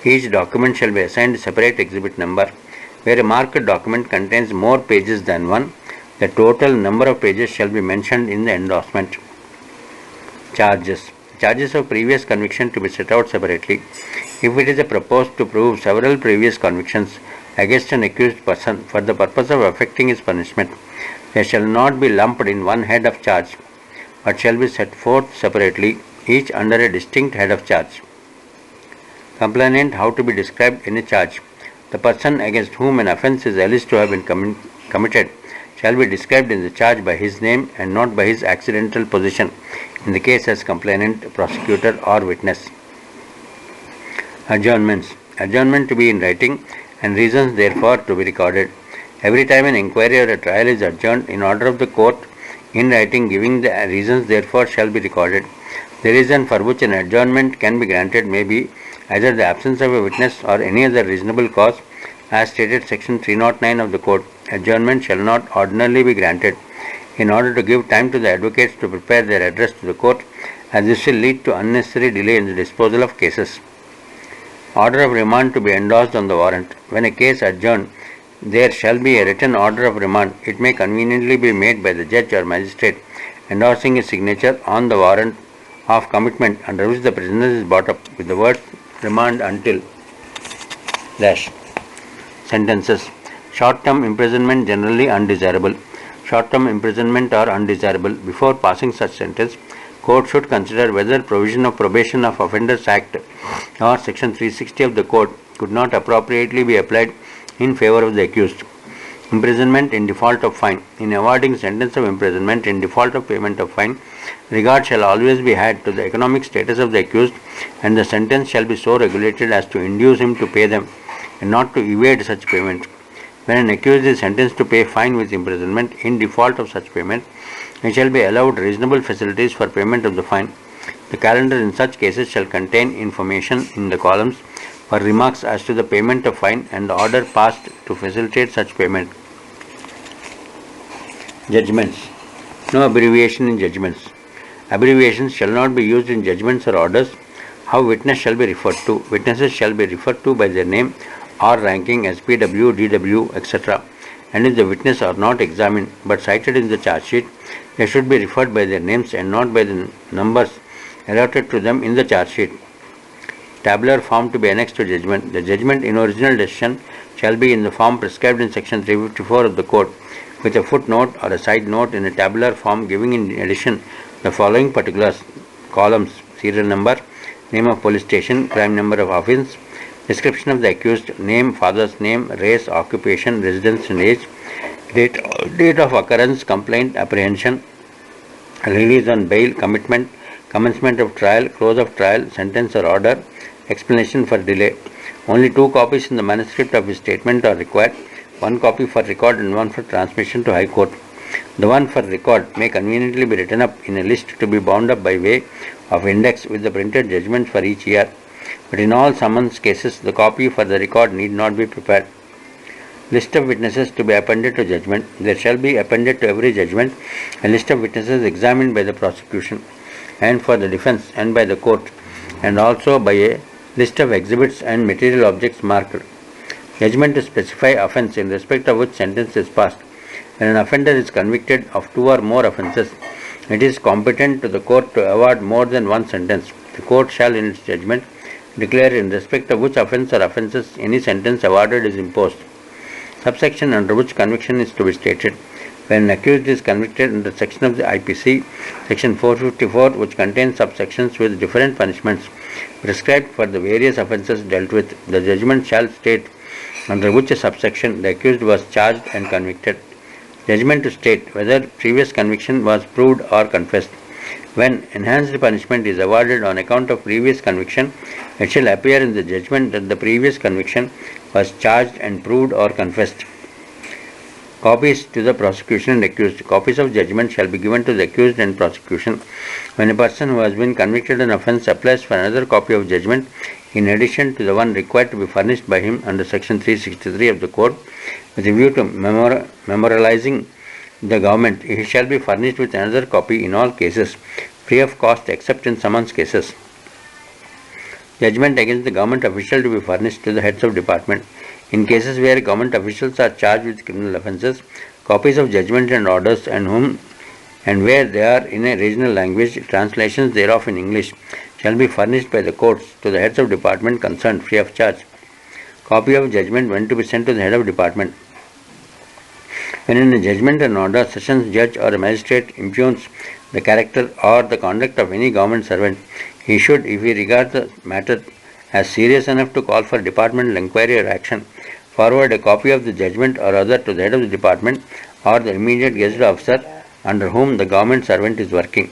Each document shall be assigned a separate exhibit number. Where a marked document contains more pages than one, the total number of pages shall be mentioned in the endorsement. Charges. Charges of previous conviction to be set out separately. If it is proposed to prove several previous convictions against an accused person for the purpose of effecting his punishment, they shall not be lumped in one head of charge, but shall be set forth separately, each under a distinct head of charge. Complainant how to be described in a charge. The person against whom an offence is alleged to have been committed shall be described in the charge by his name and not by his accidental position in the case as complainant, prosecutor or witness. Adjournments. Adjournment to be in writing and reasons therefore to be recorded. Every time an inquiry or a trial is adjourned in order of the court, in writing giving the reasons therefore shall be recorded. The reason for which an adjournment can be granted may be either the absence of a witness or any other reasonable cause, as stated section 309 of the Code. Adjournment shall not ordinarily be granted in order to give time to the advocates to prepare their address to the court, as this will lead to unnecessary delay in the disposal of cases. Order of remand to be endorsed on the warrant. When a case adjourned, there shall be a written order of remand. It may conveniently be made by the judge or magistrate endorsing his signature on the warrant of commitment under which the prisoner is brought up with the words remand until dash. Sentences. Short-term imprisonment generally undesirable. Short-term imprisonment are undesirable. Before passing such sentence, court should consider whether provision of Probation of Offenders Act or section 360 of the Code could not appropriately be applied in favor of the accused. Imprisonment in default of fine. In awarding sentence of imprisonment in default of payment of fine, regard shall always be had to the economic status of the accused, and the sentence shall be so regulated as to induce him to pay them and not to evade such payment. When an accused is sentenced to pay fine with imprisonment in default of such payment, he shall be allowed reasonable facilities for payment of the fine. The calendar in such cases shall contain information in the columns for remarks as to the payment of fine and the order passed to facilitate such payment. Judgments. No abbreviation in judgments. Abbreviations shall not be used in judgments or orders. How witness shall be referred to. Witnesses shall be referred to by their name or ranking as PW, DW, etc. And if the witness are not examined but cited in the charge sheet, they should be referred by their names and not by the numbers allotted to them in the charge sheet. Tabular form to be annexed to judgment. The judgment in original decision shall be in the form prescribed in section 354 of the Code, with a footnote or a side note in a tabular form giving in addition the following particulars: columns, serial number, name of police station, crime number of offence, description of the accused, name, father's name, race, occupation, residence and age, date of occurrence, complaint, apprehension, release on bail, commitment, commencement of trial, close of trial, sentence or order, explanation for delay. Only 2 copies in the manuscript of his statement are required, 1 copy for record and 1 for transmission to High Court. The one for record may conveniently be written up in a list to be bound up by way of index with the printed judgments for each year. But in all summons cases, the copy for the record need not be prepared. List of witnesses to be appended to judgment. There shall be appended to every judgment a list of witnesses examined by the prosecution and for the defense and by the court, and also by a list of exhibits and material objects marked. Judgment to specify offence in respect of which sentence is passed. When an offender is convicted of 2 or more offences, it is competent to the court to award more than one sentence. The court shall in its judgment declare in respect of which offence or offences any sentence awarded is imposed. Subsection under which conviction is to be stated. When an accused is convicted under section of the IPC, section 454, which contains subsections with different punishments prescribed for the various offences dealt with, the judgment shall state under which subsection the accused was charged and convicted. Judgment to state whether previous conviction was proved or confessed. When enhanced punishment is awarded on account of previous conviction, it shall appear in the judgment that the previous conviction was charged and proved or confessed. Copies to the prosecution and accused. Copies of judgment shall be given to the accused and prosecution. When a person who has been convicted in offence applies for another copy of judgment, in addition to the one required to be furnished by him under section 363 of the Code, with a view to memorializing the government, he shall be furnished with another copy in all cases, free of cost except in summons cases. Judgment against the government official to be furnished to the heads of department. In cases where government officials are charged with criminal offences, copies of judgment and orders and where they are in a regional language, translations thereof in English shall be furnished by the courts to the heads of department concerned free of charge. Copy of judgment when to be sent to the head of department. When in a judgment and order, sessions judge or a magistrate impugns the character or the conduct of any government servant, he should, if he regards the matter as serious enough to call for departmental inquiry or action, forward a copy of the judgment or other to the head of the department or the immediate gazetted officer under whom the government servant is working.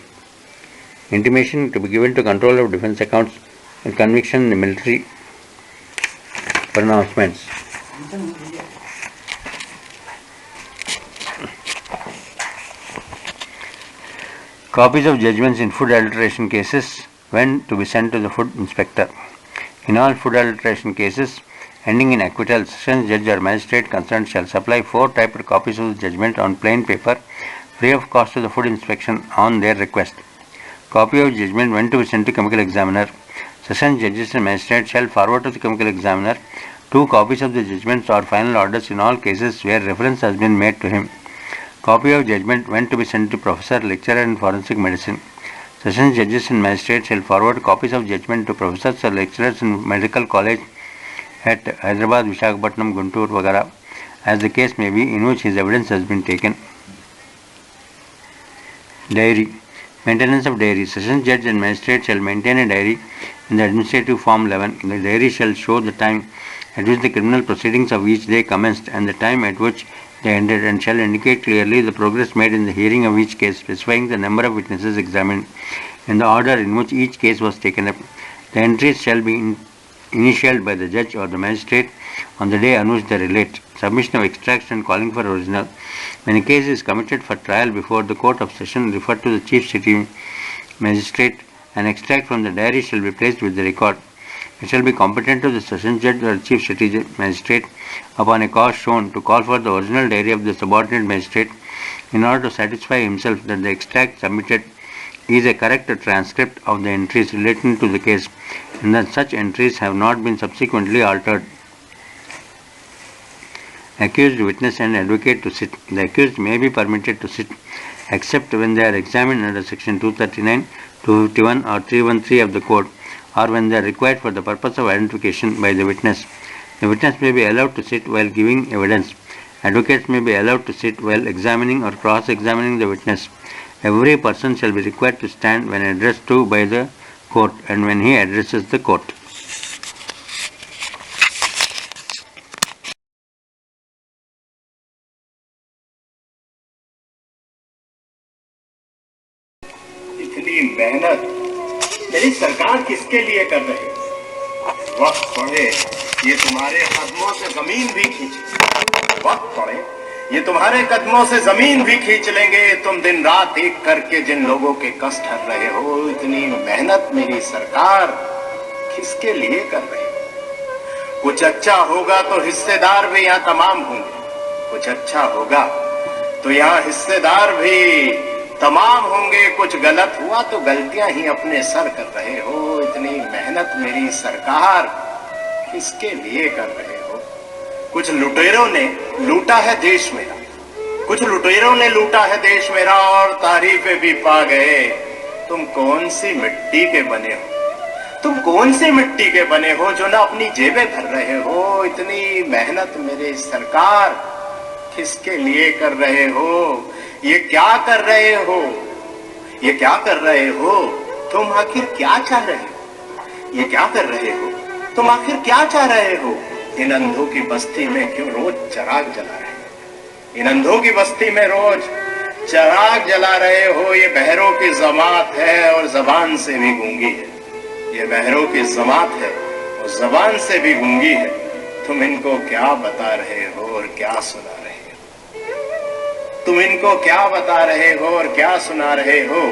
Intimation to be given to control of defence accounts and conviction in the military pronouncements. Copies of judgments in food adulteration cases when to be sent to the food inspector. In all food adulteration cases ending in acquittal, sessions judge or magistrate concerned shall supply 4 typed copies of the judgment on plain paper free of cost to the food inspection on their request. Copy of judgment when to be sent to chemical examiner. Sessions judges and magistrates shall forward to the chemical examiner 2 copies of the judgments or final orders in all cases where reference has been made to him. Copy of judgment when to be sent to professor, lecturer in forensic medicine. Sessions judges and magistrates shall forward copies of judgment to professors or lecturers in medical college at Hyderabad, Visakhapatnam, Guntur, Vagara, as the case may be, in which his evidence has been taken. Diary. Maintenance of diary. Sessions judge and magistrate shall maintain a diary in the administrative form 11. The diary shall show the time at which the criminal proceedings of each day commenced and the time at which they ended, and shall indicate clearly the progress made in the hearing of each case, specifying the number of witnesses examined and the order in which each case was taken up. The entries shall be initialed by the judge or the magistrate on the day on which they relate. Submission of extracts and calling for original. When a case is committed for trial before the court of session, referred to the chief city magistrate. An extract from the diary shall be placed with the record. It shall be competent to the session judge or chief city magistrate upon a cause shown to call for the original diary of the subordinate magistrate in order to satisfy himself that the extract submitted is a correct transcript of the entries relating to the case and that such entries have not been subsequently altered. Accused, witness and advocate to sit. The accused may be permitted to sit except when they are examined under section 239, 251 or 313 of the Code, or when they are required for the purpose of identification by the witness. The witness may be allowed to sit while giving evidence. Advocates may be allowed to sit while examining or cross-examining the witness. Every person shall be required to stand when addressed to by the court and when he addresses the court. इतनी मेहनत मेरी सरकार किसके लिए कर रही है? वक्त पड़े ये तुम्हारे कदमों से जमीन भी खींचे। वक्त पड़े ये तुम्हारे कदमों से जमीन भी खींच लेंगे। तुम दिन रात एक करके जिन लोगों के कष्ट हर रहे हो, इतनी मेहनत मेरी सरकार किसके लिए कर रही है? कुछ अच्छा होगा तो हिस्सेदार भी यहाँ तमाम होंगे। कुछ अच्छा होगा तो यहाँ हिस्सेदार भी तमाम होंगे। कुछ गलत हुआ तो गलतियां ही अपने सर कर रहे हो। इतनी मेहनत मेरी सरकार किसके लिए कर रहे हो? कुछ लुटेरों ने लूटा है देश मेरा, कुछ लुटेरों ने लूटा है देश मेरा और तारीफें भी पा गए। तुम कौन सी मिट्टी के बने हो? तुम कौन से मिट्टी के बने हो जो ना अपनी जेबें भर रहे हो? इतनी मेहनत मेरे सरकार किसके लिए कर रहे हो? ये क्या कर रहे हो? ये क्या कर रहे हो? तुम आखिर क्या चाह रहे हो? ये क्या कर रहे हो? तुम आखिर क्या चाह रहे हो? इन अंधों की बस्ती में क्यों रोज चिराग जला रहे हो? इन अंधों की बस्ती में रोज चिराग जला रहे हो। ये बहरों की जमात है और जबान से भी गूंगी है। ये बहरों की जमात है और जबान से भी गूंगी है। तुम इनको क्या बता रहे हो और क्या सुना रहे हो? तुम इनको क्या बता रहे हो और क्या सुना रहे हो?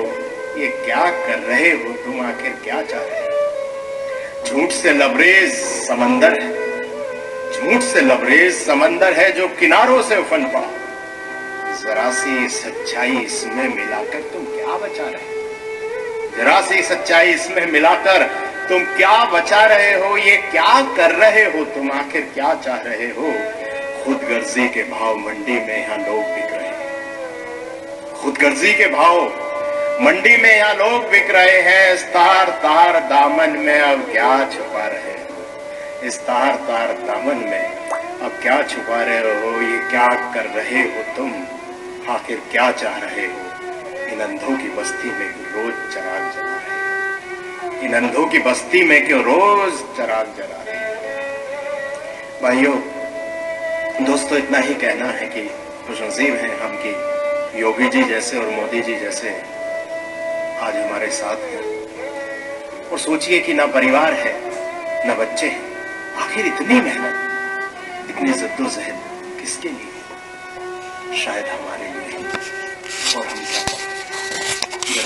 ये क्या कर रहे हो? तुम आखिर क्या चाह रहे हो? झूठ से लबरेज समंदर है, झूठ से लबरेज समंदर है जो किनारों से उफन पड़ा। जरा सी सच्चाई इसमें मिलाकर तुम क्या बचा रहे हो? जरा सी सच्चाई इसमें मिलाकर तुम क्या बचा रहे हो? ये क्या कर रहे हो? तुम आखिर क्या चाह रहे हो? खुदगर्जी के भाव मंडी में यहाँ लोग बिक रहे हैं। खुदगर्जी के भाव मंडी में यहाँ लोग बिक रहे हैं। इस तार तार दामन में अब क्या छुपा रहे हो? इस तार तार दामन में अब क्या छुपा रहे हो? ये क्या कर रहे हो तुम? आखिर क्या चाह रहे हो? इन अंधों की बस्ती में रोज चिराग जला रहे हो। इन अंधों की बस्ती में क्यों रोज चिराग जला रहे हो? भाइयों दोस्तों, इतना ही कहना है कि खुशनसीब हैं हम कि योगी जी जैसे और मोदी जी जैसे आज हमारे साथ हैं। और सोचिए कि ना परिवार है ना बच्चे हैं, आखिर इतनी मेहनत, इतनी जद्दोजहद किसके लिए? शायद हमारे लिए। और हम क्या